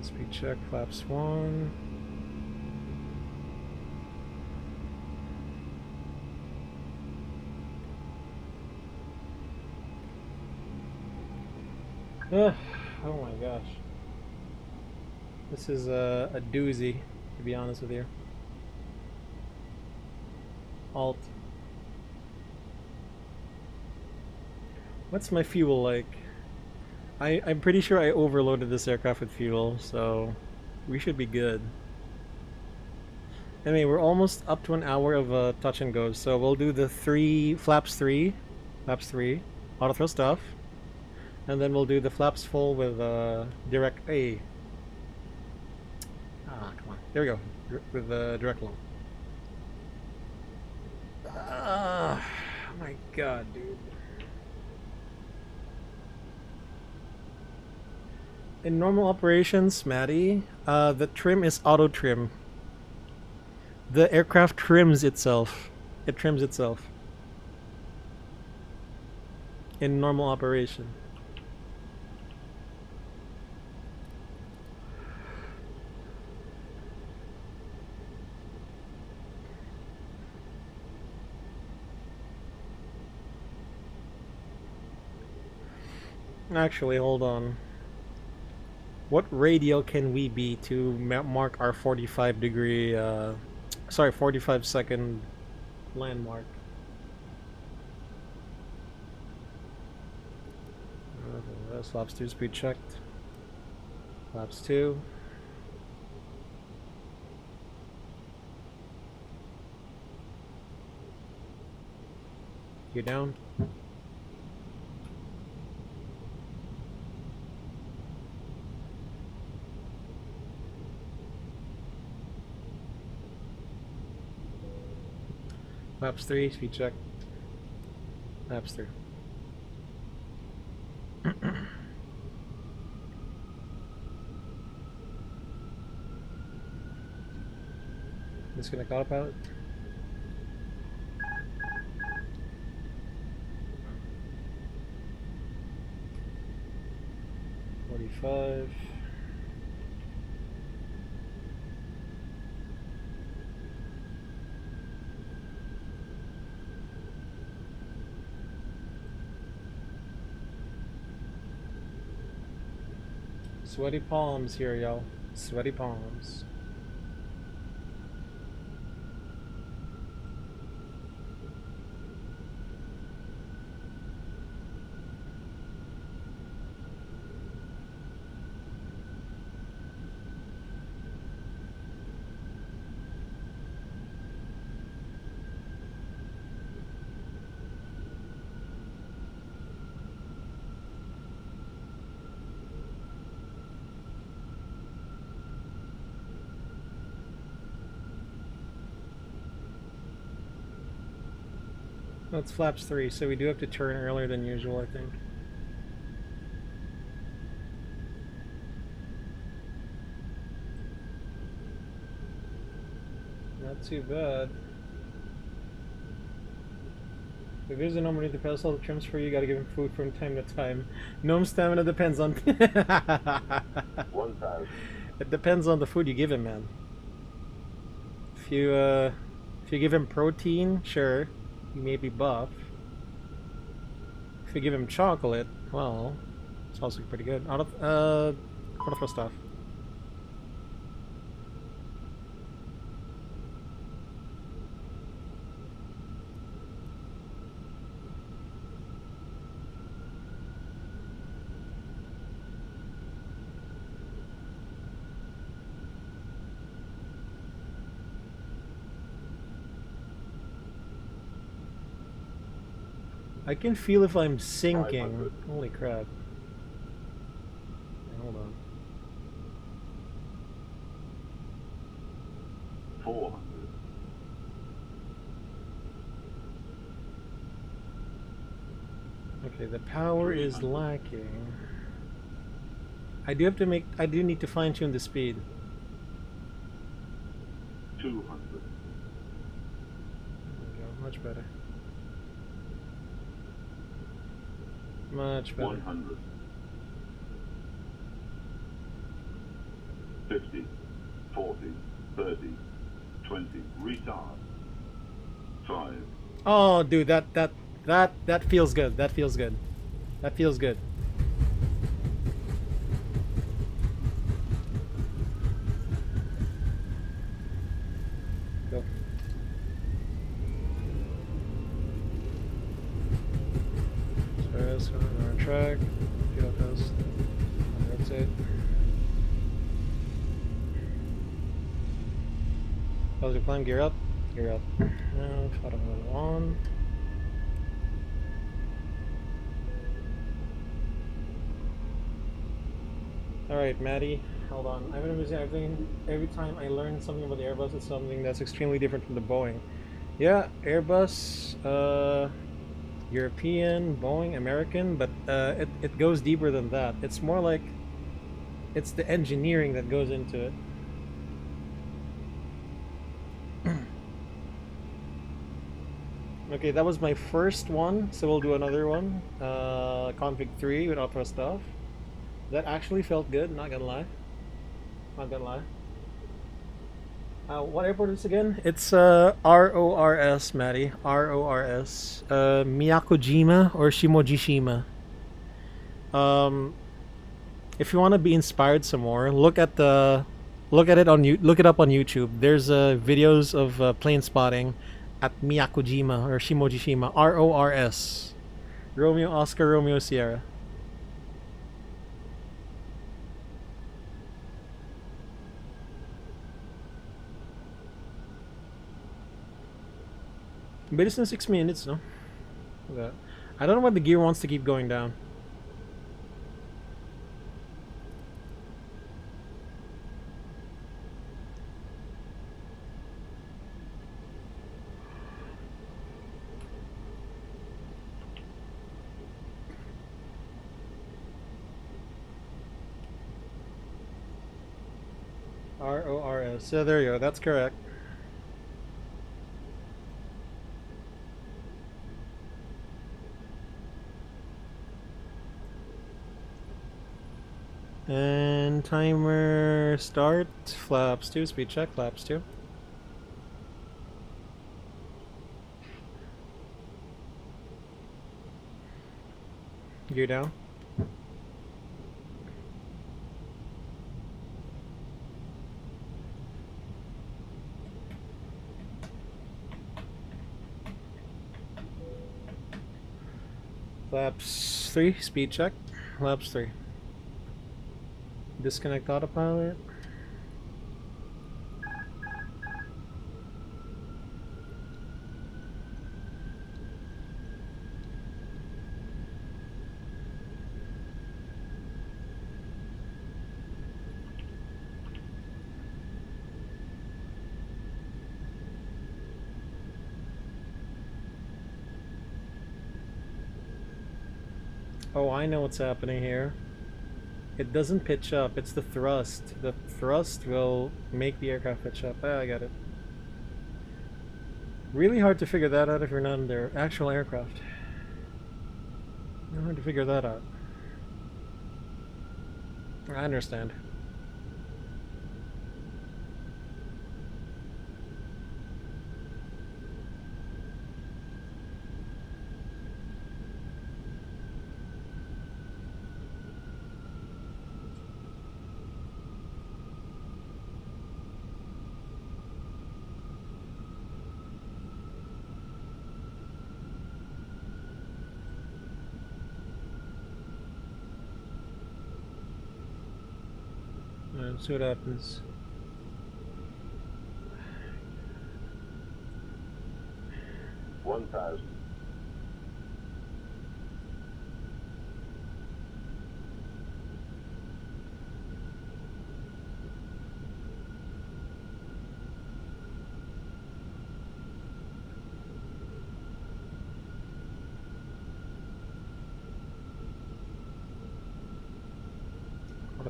Speed check, flaps 1. Oh my gosh. This is a doozy, to be honest with you. Alt. What's my fuel like? I'm pretty sure I overloaded this aircraft with fuel, so we should be good. Anyway, we're almost up to an hour of touch and go, so we'll do the flaps 3, auto thrust off, and then we'll do the flaps full with direct A. Ah, come on. There we go. With direct low. Ah, oh my god, dude. In normal operations, Maddie, the trim is auto trim. The aircraft trims itself. It trims itself. In normal operation. Actually, hold on. What radial can we be to mark our 45-degree, 45-second landmark? Flaps 2 speed checked. Flaps 2. You down? Flaps 3, speed check. Flaps 3. Disconnect autopilot. .45. Sweaty palms here, y'all. Sweaty palms. That's flaps 3, so we do have to turn earlier than usual, I think. Not too bad. If there's a number to the pedestal that trims for you, gotta give him food from time to time. Gnome stamina depends on... 1,000. It depends on the food you give him, man. If you give him protein, sure. He may be buff. If you give him chocolate, well, it's also pretty good. Auto thrust off. I can feel if I'm sinking. 500. Holy crap. Hold on. Okay, the power is 300. lacking. I do need to fine tune the speed. 200. There we go, much better. Much better. 100. 50. 40. 30. 20. Retard. 5. Oh, dude, that feels good. That feels good. That feels good. Go. So we're on track. Fuel cost. That's it. How's your climb? Gear up. Gear up. Now, throttle on. Alright, Maddie, hold on. I'm gonna say every time I learn something about the Airbus, it's something that's extremely different from the Boeing. Yeah, Airbus, European, Boeing, American, but it goes deeper than that. It's more like it's the engineering that goes into it. Okay, that was my first one, so we'll do another one. Config 3 with auto stuff. That actually felt good, not gonna lie. Not gonna lie. What airport is this again? It's RORS, Maddie. RORS. Miyakojima or Shimojishima. If you want to be inspired some more, look it up on YouTube. There's videos of plane spotting at Miyakojima or Shimojishima. RORS. Romeo Oscar Romeo Sierra. But it's in 6 minutes, no? I don't know why the gear wants to keep going down. RORS. So there you go. That's correct. And timer start. Flaps 2. Speed check. Flaps 2. Gear down. Flaps 3. Speed check. Flaps 3. Disconnect autopilot. Oh, I know what's happening here. It doesn't pitch up, it's the thrust. The thrust will make the aircraft pitch up. Ah, I got it. Really hard to figure that out if you're not in their actual aircraft. Really hard to figure that out. I understand. Let's see what happens. $1,000.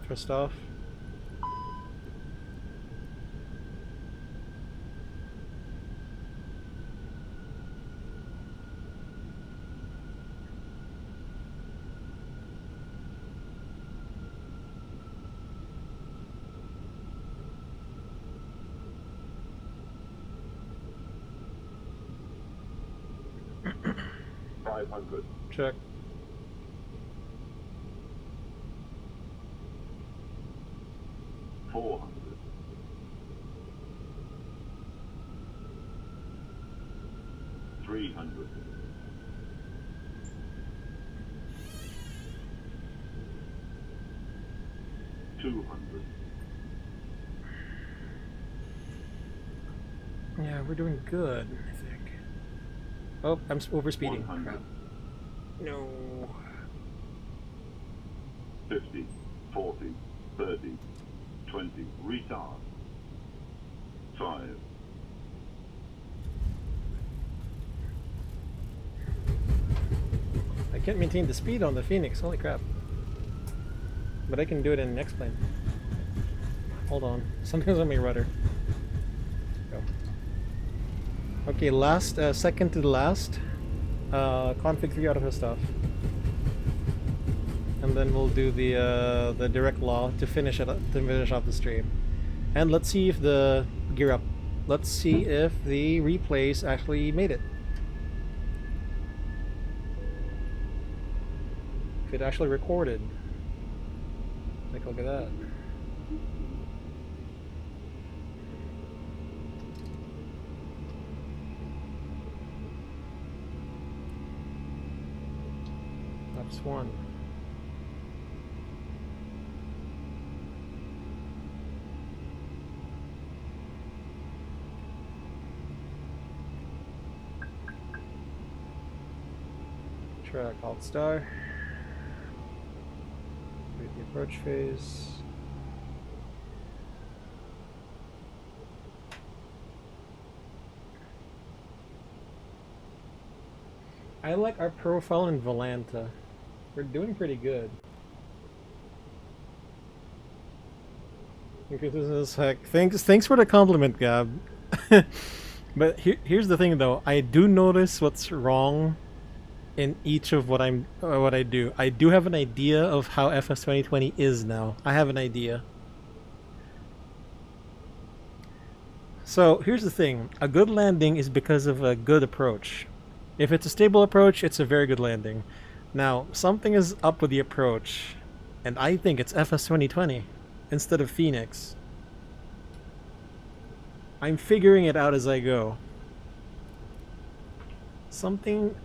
thrust off. Check. Three hundred. 200. Yeah, we're doing good, I think. Oh, I'm overspeeding. 100. Crap. No. 50, 40, 30, 20, retard. 5. I can't maintain the speed on the Phoenix, holy crap. But I can do it in an X-plane. Hold on, something's on my rudder. Go. Okay, last, second to the last. Config 3 out of the stuff. And then we'll do the direct law to finish it, to finish off the stream. And let's see if the gear up. Let's see if the replays actually made it. If it actually recorded. Take a look at that. That's one. Track alt star. Read the approach phase. I like our profile in Volanta. We're doing pretty good. Thanks for the compliment, Gab. But here's the thing, though. I do notice what's wrong in each of what I do. I do have an idea of how FS 2020 is now. I have an idea. So here's the thing. A good landing is because of a good approach. If it's a stable approach, it's a very good landing. Now, something is up with the approach, and I think it's FS 2020 instead of Phoenix. I'm figuring it out as I go. Something.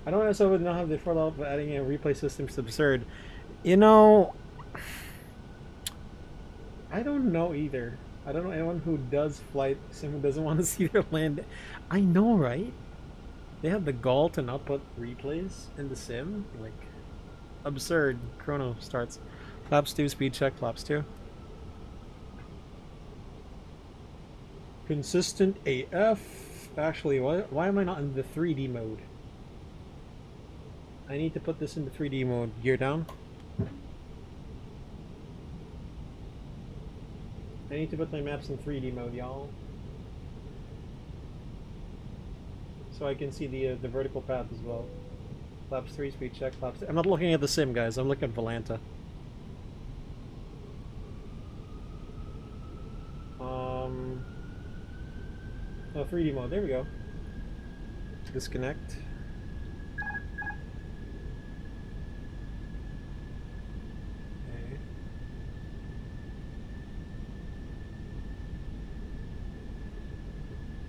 I don't know, would not have the follow up, but adding a replay system is absurd. You know, I don't know either. I don't know anyone who does flight sim who doesn't want to see their land. I know, right? They have the gall to not put replays in the sim. Like, absurd. Chrono starts. Flaps 2, speed check, flaps 2. Consistent AF. Actually, why am I not in the 3D mode? I need to put this into 3D mode. Gear down. I need to put my maps in 3D mode, y'all. So I can see the vertical path as well. Flaps 3, speed check, flaps 2. I'm not looking at the sim, guys. I'm looking at Volanta. Oh, 3D mode. There we go. Disconnect. Okay.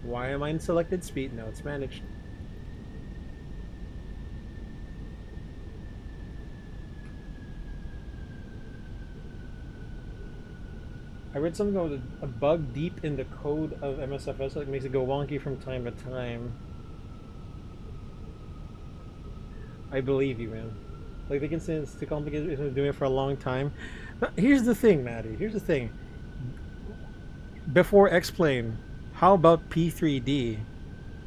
Why am I in selected speed? No, it's managed. I read something about a bug deep in the code of MSFS that makes it go wonky from time to time. I believe you, man. Like, they can say it's too complicated, it's been doing it for a long time. But here's the thing, Maddie. Here's the thing. Before X-Plane, how about P3D?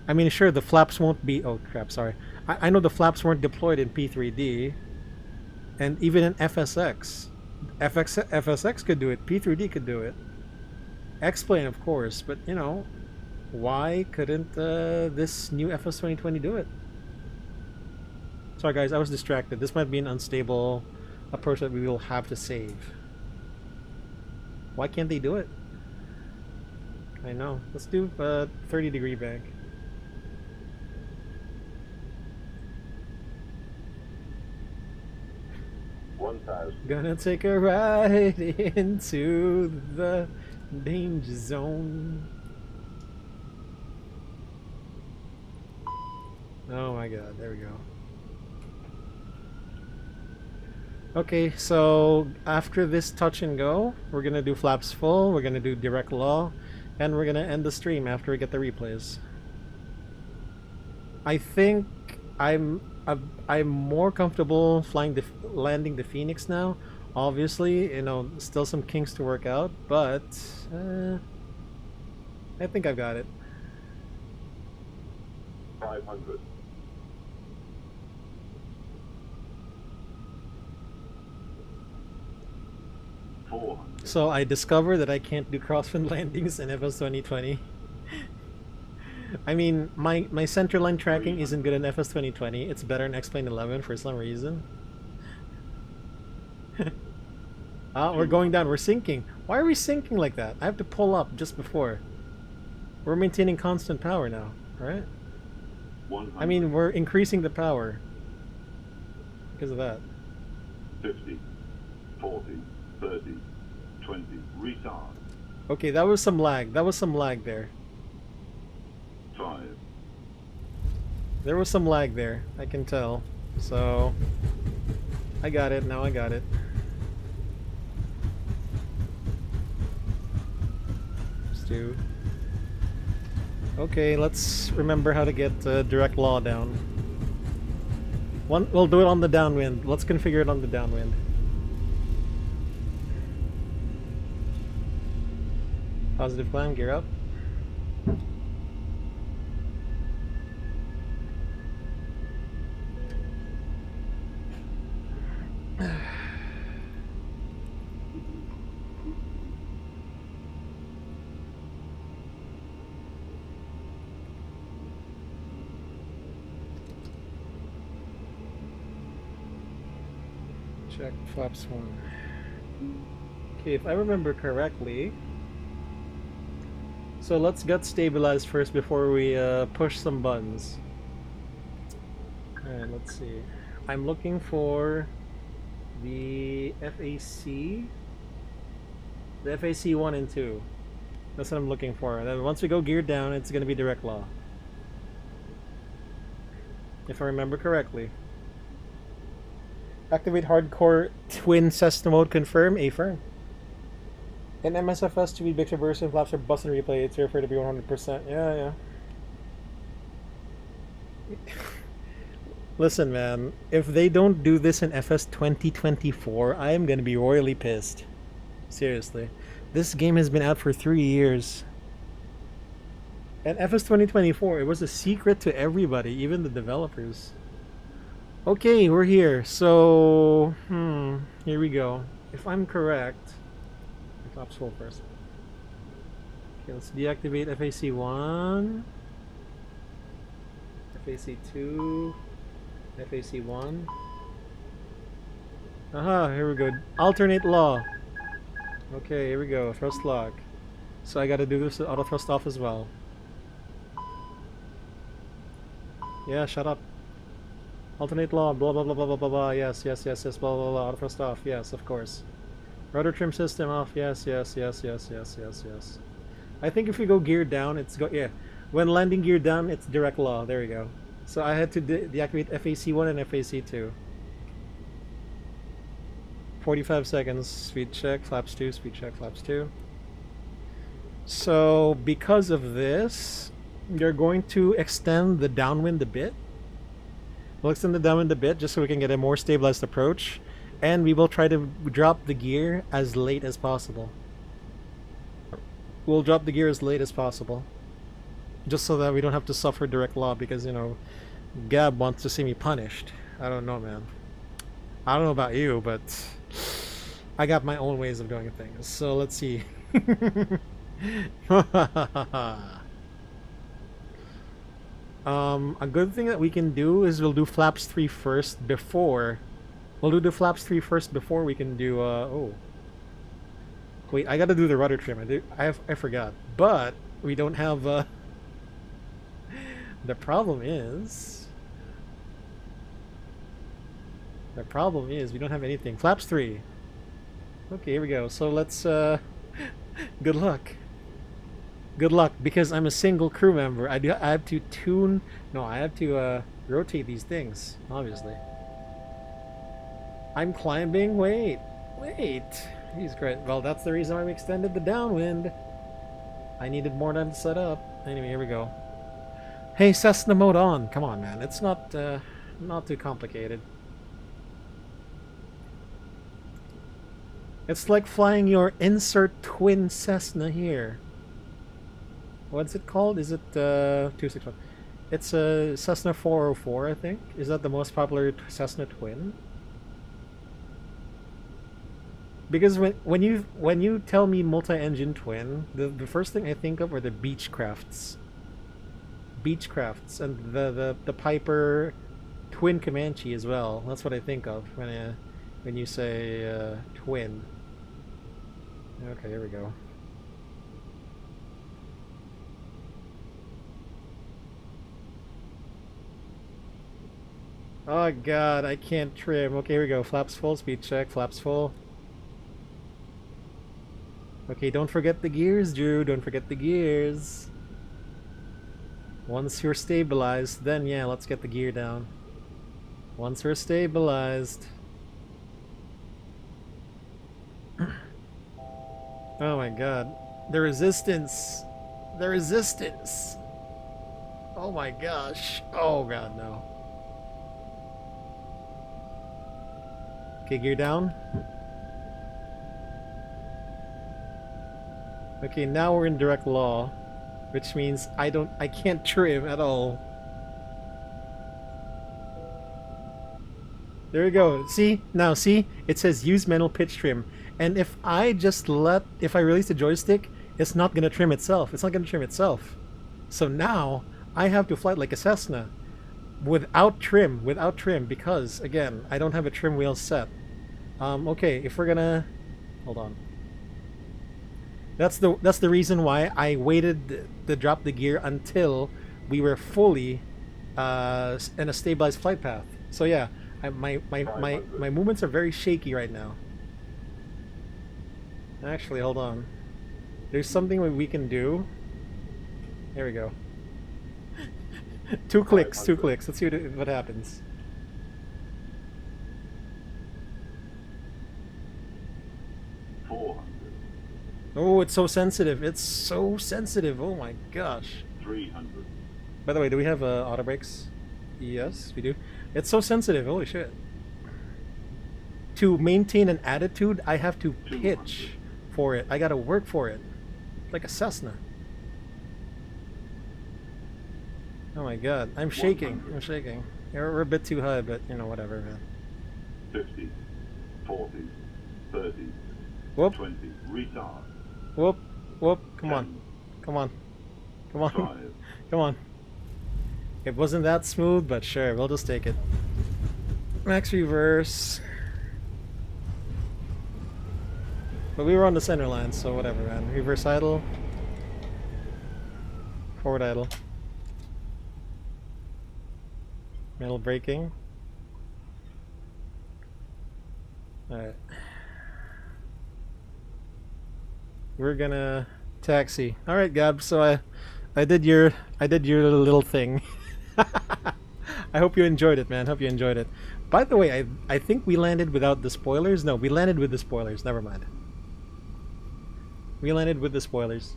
I mean, sure, the flaps won't be... Oh, crap, sorry. I know the flaps weren't deployed in P3D. And even an FSX. FSX could do it. P3D could do it. X-Plane, of course. But, you know, why couldn't this new FS 2020 do it? Sorry guys, I was distracted. This might be an unstable approach that we will have to save. Why can't they do it? I know. Let's do 30-degree bank. Gonna take a ride into the danger zone. Oh my god, there we go. Okay, so after this touch and go, we're gonna do flaps full, we're gonna do direct law, and we're gonna end the stream after we get the replays. I think I'm more comfortable landing the Phoenix now. Obviously, you know, still some kinks to work out, but I think I've got it. 500. So I discovered that I can't do crosswind landings in FS 2020. I mean, my centerline tracking isn't good in FS 2020. It's better in X-Plane 11 for some reason. Ah, we're going down. We're sinking. Why are we sinking like that? I have to pull up just before. We're maintaining constant power now, right? 100. I mean, we're increasing the power because of that. 50, 40, 30, 20, retard. Okay, that was some lag. That was some lag there. 5. There was some lag there, I can tell. So, I got it. Now I got it. Let's do. Okay, let's remember how to get direct law down. We'll do it on the downwind. Let's configure it on the downwind. Positive climb, gear up. Check flaps 1. Okay, if I remember correctly, so let's get stabilized first before we push some buttons. Alright, let's see. I'm looking for the FAC. The FAC 1 and 2. That's what I'm looking for. And then once we go geared down, it's going to be direct law. If I remember correctly. Activate hardcore twin Cessna mode, confirm, affirm. In msfs, to be big traverse and flaps are bust and replay, it's referred to be 100%. Yeah. Listen, man, if they don't do this in FS 2024, I am gonna be royally pissed. Seriously. This game has been out for 3 years. And FS 2024, it was a secret to everybody, even the developers. Okay, we're here. So, here we go. If I'm correct, flaps full first. Okay, let's deactivate FAC 1, FAC 2, FAC 1. Aha, here we go. Alternate law. Okay, here we go. Thrust lock. So I gotta do this with auto thrust off as well. Yeah, shut up. Alternate law, blah blah blah blah blah blah blah. Yes, blah blah blah. Auto thrust off. Yes, of course. Rudder trim system off. Yes. I think if we go gear down, yeah. When landing gear down, it's direct law. There we go. So I had to deactivate FAC 1 and FAC 2. 45 seconds. Speed check. Flaps 2. Speed check. Flaps 2. So because of this, you're going to extend the downwind a bit. We'll extend the downwind a bit just so we can get a more stabilized approach. And we will try to drop the gear as late as possible. We'll drop the gear as late as possible. Just so that we don't have to suffer direct law because, you know, Gab wants to see me punished. I don't know, man. I don't know about you, but I got my own ways of doing things. So let's see. A good thing that we can do is we'll do flaps 3 first before. We'll do the flaps 3 first before we can do. Oh, wait! I gotta do the rudder trim. I forgot. But we don't have. The problem is. The problem is we don't have anything. Flaps 3. Okay, here we go. So let's. Good luck. Good luck, because I'm a single crew member. I have to tune. No, I have to rotate these things. Obviously. I'm climbing. Wait. He's great. Well, that's the reason why we extended the downwind. I needed more time to set up. Anyway, here we go. Hey, Cessna mode on. Come on, man. It's not too complicated. It's like flying your insert twin Cessna here. What's it called? Is it 261? It's a Cessna 404, I think. Is that the most popular Cessna twin? Because when you tell me multi-engine twin, the first thing I think of are the Beechcrafts. Beechcrafts and the Piper twin Comanche as well. That's what I think of when you say twin. Okay, here we go. Oh god, I can't trim. Okay, here we go. Flaps full, speed check, flaps full. Okay, don't forget the gears, Drew. Don't forget the gears. Once you're stabilized, then yeah, let's get the gear down. Once we're stabilized. Oh my god. The resistance. The resistance. Oh my gosh. Oh god, no. Okay, gear down. Okay, now we're in direct law, which means I can't trim at all. There we go. See? Now see? It says use manual pitch trim. And if I release the joystick, it's not gonna trim itself. It's not gonna trim itself. So now I have to fly like a Cessna without trim, because again, I don't have a trim wheel set. Okay, if we're gonna hold on. That's the reason why I waited to drop the gear until we were fully in a stabilized flight path. So yeah, my movements are very shaky right now. Actually, hold on. There's something we can do. There we go. Two clicks. Let's see what happens. Oh, it's so sensitive. It's so sensitive. Oh my gosh. 300. By the way, do we have auto brakes? Yes, we do. It's so sensitive. Holy shit. To maintain an attitude, I have to pitch for it. I gotta work for it. Like a Cessna. Oh my god. I'm shaking. 100. I'm shaking. Yeah, we're a bit too high, but you know, whatever, man. 50, 40, 30, Whoop. 20, retard. Whoop. Whoop. Come 10, on. Come on. Come on. 5, Come on. It wasn't that smooth, but sure, we'll just take it. Max reverse. But we were on the center line, so whatever, man. Reverse idle. Forward idle. Middle braking. Alright. We're gonna taxi. Alright, Gab, so I did your little thing. I hope you enjoyed it, man. Hope you enjoyed it. By the way, I think we landed without the spoilers. No, we landed with the spoilers. Never mind. We landed with the spoilers.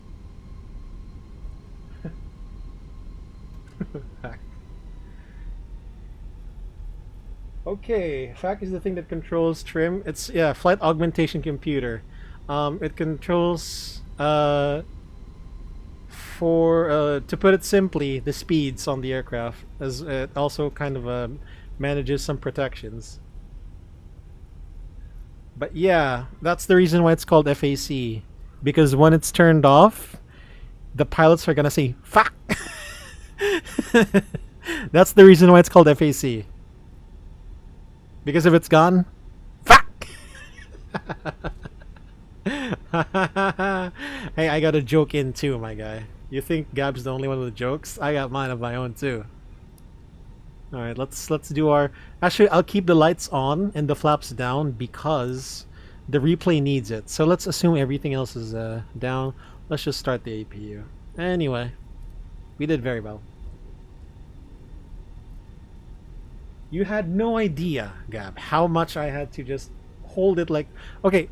Okay, FAC is the thing that controls trim. It's, yeah, flight augmentation computer. It controls to put it simply, the speeds on the aircraft, as it also kind of manages some protections. But yeah, that's the reason why it's called FAC. Because when it's turned off, the pilots are gonna say "fuck." That's the reason why it's called FAC. Because if it's gone, fuck. Hey, I got a joke in too, my guy. You think Gab's the only one with the jokes? I got mine of my own too. All right, let's do our. Actually, I'll keep the lights on and the flaps down because the replay needs it. So let's assume everything else is down. Let's just start the APU. Anyway, we did very well. You had no idea, Gab, how much I had to just hold it like. Okay,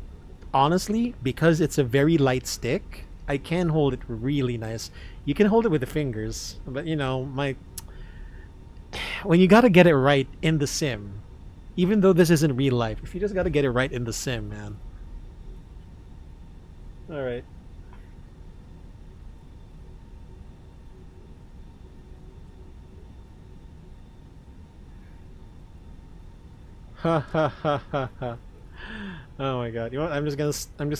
honestly, because it's a very light stick, I can hold it really nice. You can hold it with the fingers, but you know, my when you gotta get it right in the sim, even though this isn't real life, if you just gotta get it right in the sim, man. Alright. Ha ha ha ha ha. Oh my god. You know what? I'm just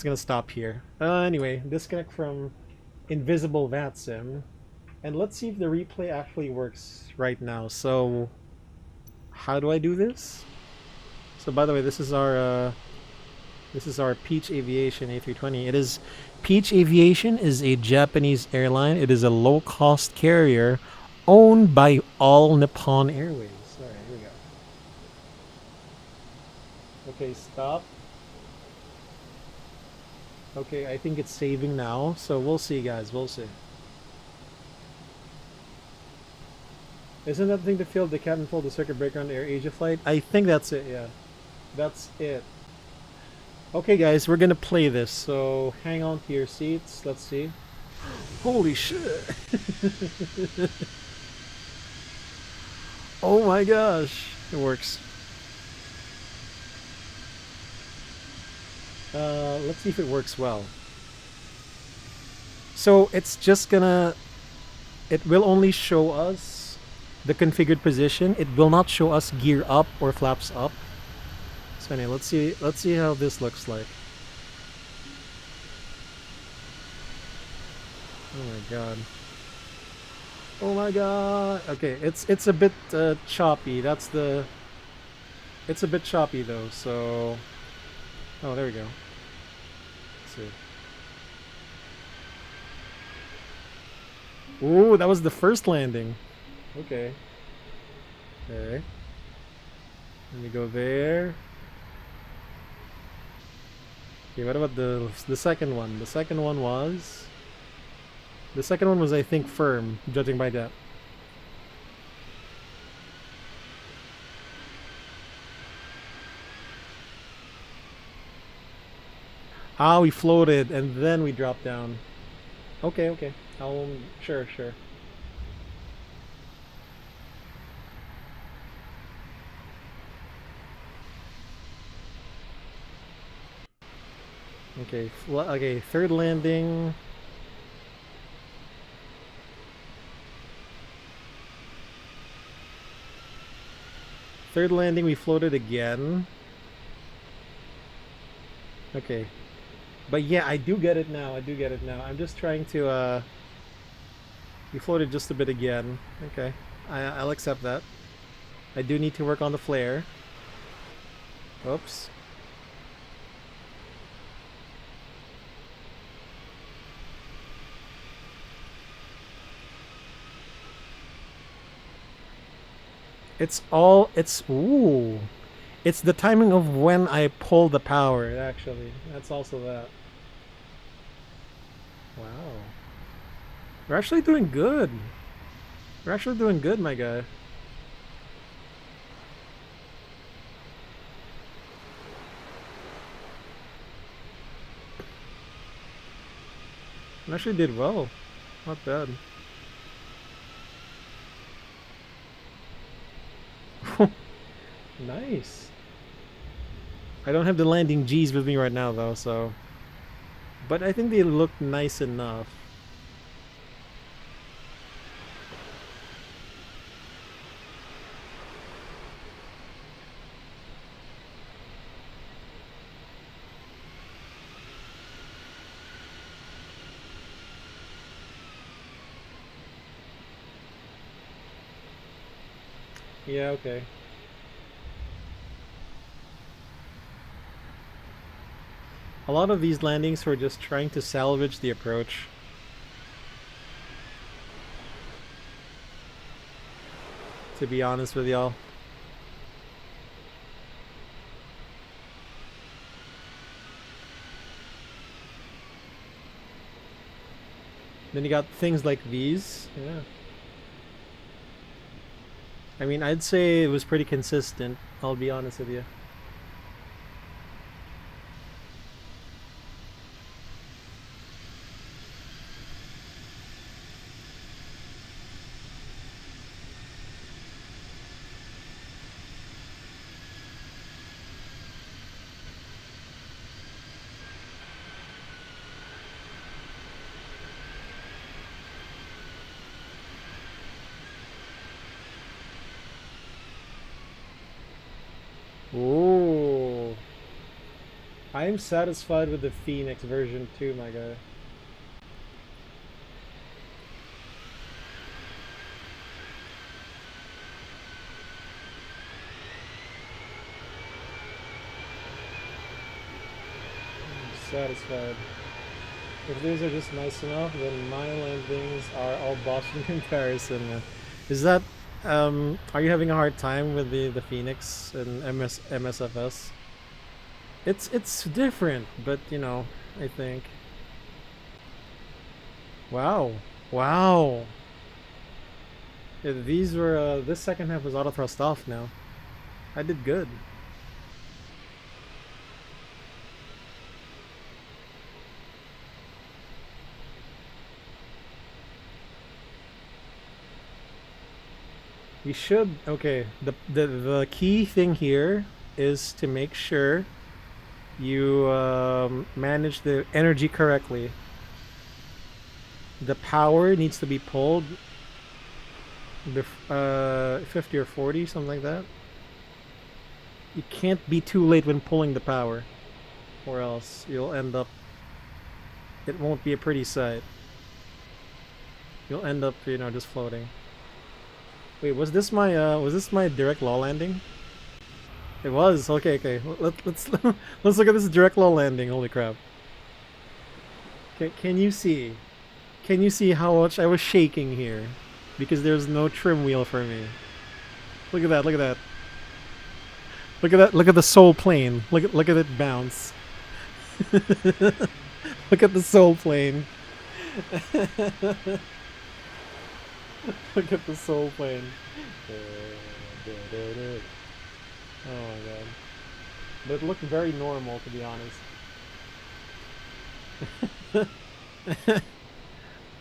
gonna stop here. Anyway, disconnect from invisible VATSIM. And let's see if the replay actually works right now. So how do I do this? So by the way, this is our Peach Aviation A320. It is Peach Aviation is a Japanese airline. It is a low-cost carrier owned by All Nippon Airways. All right, here we go. Okay, stop. Okay, I think it's saving now. So we'll see, guys. We'll see. Isn't that the thing to feel the captain pulled the circuit breaker on the Air Asia flight? I think that's it, yeah. That's it. Okay, guys, we're gonna play this, so hang on to your seats. Let's see. Holy shit! Oh my gosh! It works. Let's see if it works well. So it's just gonna... It will only show us the configured position. It will not show us gear up or flaps up. So anyway, let's see how this looks like. Oh my god. Oh my god. Okay, it's a bit choppy. That's the... It's a bit choppy though, so... Oh, there we go. Let's see. Ooh, that was the first landing. Okay. Okay. Let me go there. Okay, what about the second one? The second one was... The second one was, I think, firm, judging by that. Ah, we floated and then we dropped down. Okay, okay. Sure, sure. Okay, okay, third landing. Third landing, we floated again. Okay. But yeah, I do get it now. I do get it now. I'm just trying to, we floated just a bit again. Okay. I'll accept that. I do need to work on the flare. Oops. Ooh. It's the timing of when I pull the power, actually. That's also that. Wow. We're actually doing good. We're actually doing good, my guy. We actually did well. Not bad. Nice. I don't have the landing G's with me right now though, so... But I think they look nice enough. Yeah, okay. A lot of these landings were just trying to salvage the approach. To be honest with y'all. Then you got things like these. Yeah. I mean, I'd say it was pretty consistent, I'll be honest with you. Ooh. I'm satisfied with the Phoenix version 2, my guy. I'm satisfied. If these are just nice enough, then my landings are all boss in comparison, man. Is that, are you having a hard time with the Phoenix and MSFS? It's different, but you know, I think. Wow. Wow. Yeah, these were, this second half was auto thrust off now. I did good. We should, okay, the key thing here is to make sure you manage the energy correctly. The power needs to be pulled 50 or 40, something like that. You can't be too late when pulling the power, or else you'll end up, it won't be a pretty sight. You'll end up, you know, just floating. Wait, was this my direct law landing? It was. Okay, okay. Let's let's look at this direct law landing. Holy crap! Can you see? Can you see how much I was shaking here? Because there's no trim wheel for me. Look at that! Look at that! Look at that! Look at the soul plane! Look at it bounce! Look at the soul plane! Look at the soul plane! Oh my god. But it looked very normal, to be honest.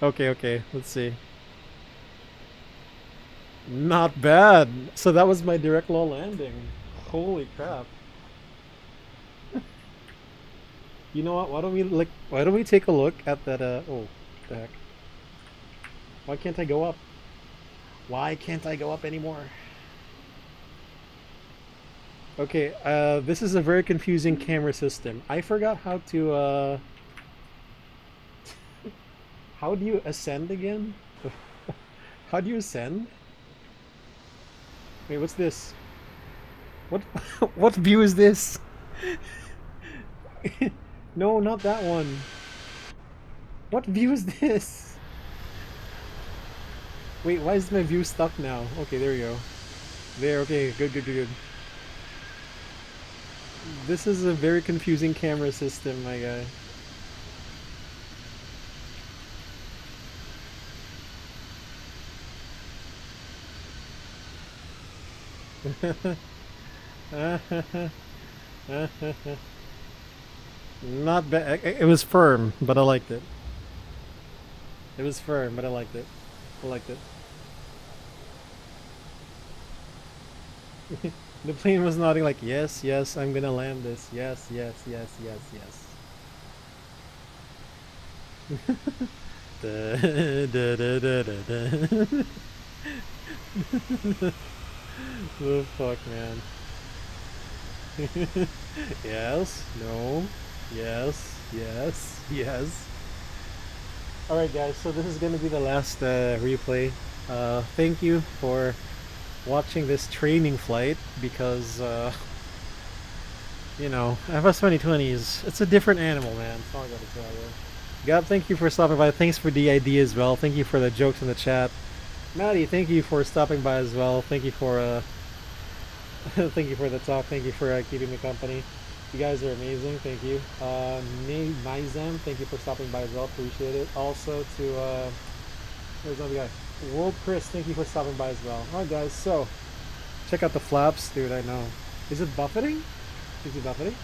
Okay, okay, let's see. Not bad! So that was my direct low landing. Holy crap. You know what, why don't we take a look at that, oh, what the heck. Why can't I go up? Why can't I go up anymore? Okay, this is a very confusing camera system. I forgot how to, how do you ascend again? How do you ascend? Wait, what's this? What what view is this? No, not that one. What view is this? Wait, why is my view stuck now? Okay, there we go. There, okay, good, good, good, good. This is a very confusing camera system, my guy. Not bad. It was firm, but I liked it. It was firm, but I liked it. I liked it. The plane was nodding like, yes, yes, I'm gonna land this. Yes, yes, yes, yes, yes. Da, da, da, da, da, da. The fuck, man. Yes, no, yes, yes, yes. Alright guys, so this is gonna be the last replay. Thank you for watching this training flight because you know, FS 2020 it's a different animal, man. That's all I gotta tell you. Gab, thank you for stopping by. Thanks for the idea as well. Thank you for the jokes in the chat. Maddie, thank you for stopping by as well. Thank you for thank you for the talk. Thank you for keeping me company. You guys are amazing. Thank you. Nizam, thank you for stopping by as well. Appreciate it. Also to there's another guy. World Chris, thank you for stopping by as well. Alright guys, so check out the flaps, dude. I know. Is it buffeting? Is it buffeting?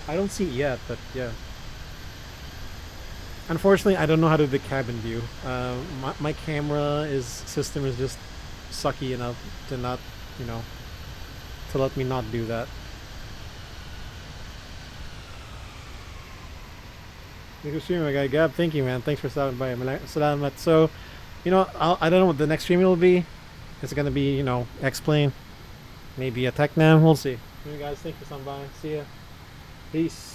I don't see it yet, but yeah. Unfortunately, I don't know how to do the cabin view. My camera system is just sucky enough to not, you know, to let me not do that. Thanks for streaming, my guy. Gab, thank you, man. Thanks for stopping by. Salamat. So, you know, I don't know what the next stream will be. It's gonna be, you know, X-Plane, maybe a Tech Nam. We'll see. You guys, thanks for stopping by. See ya. Peace.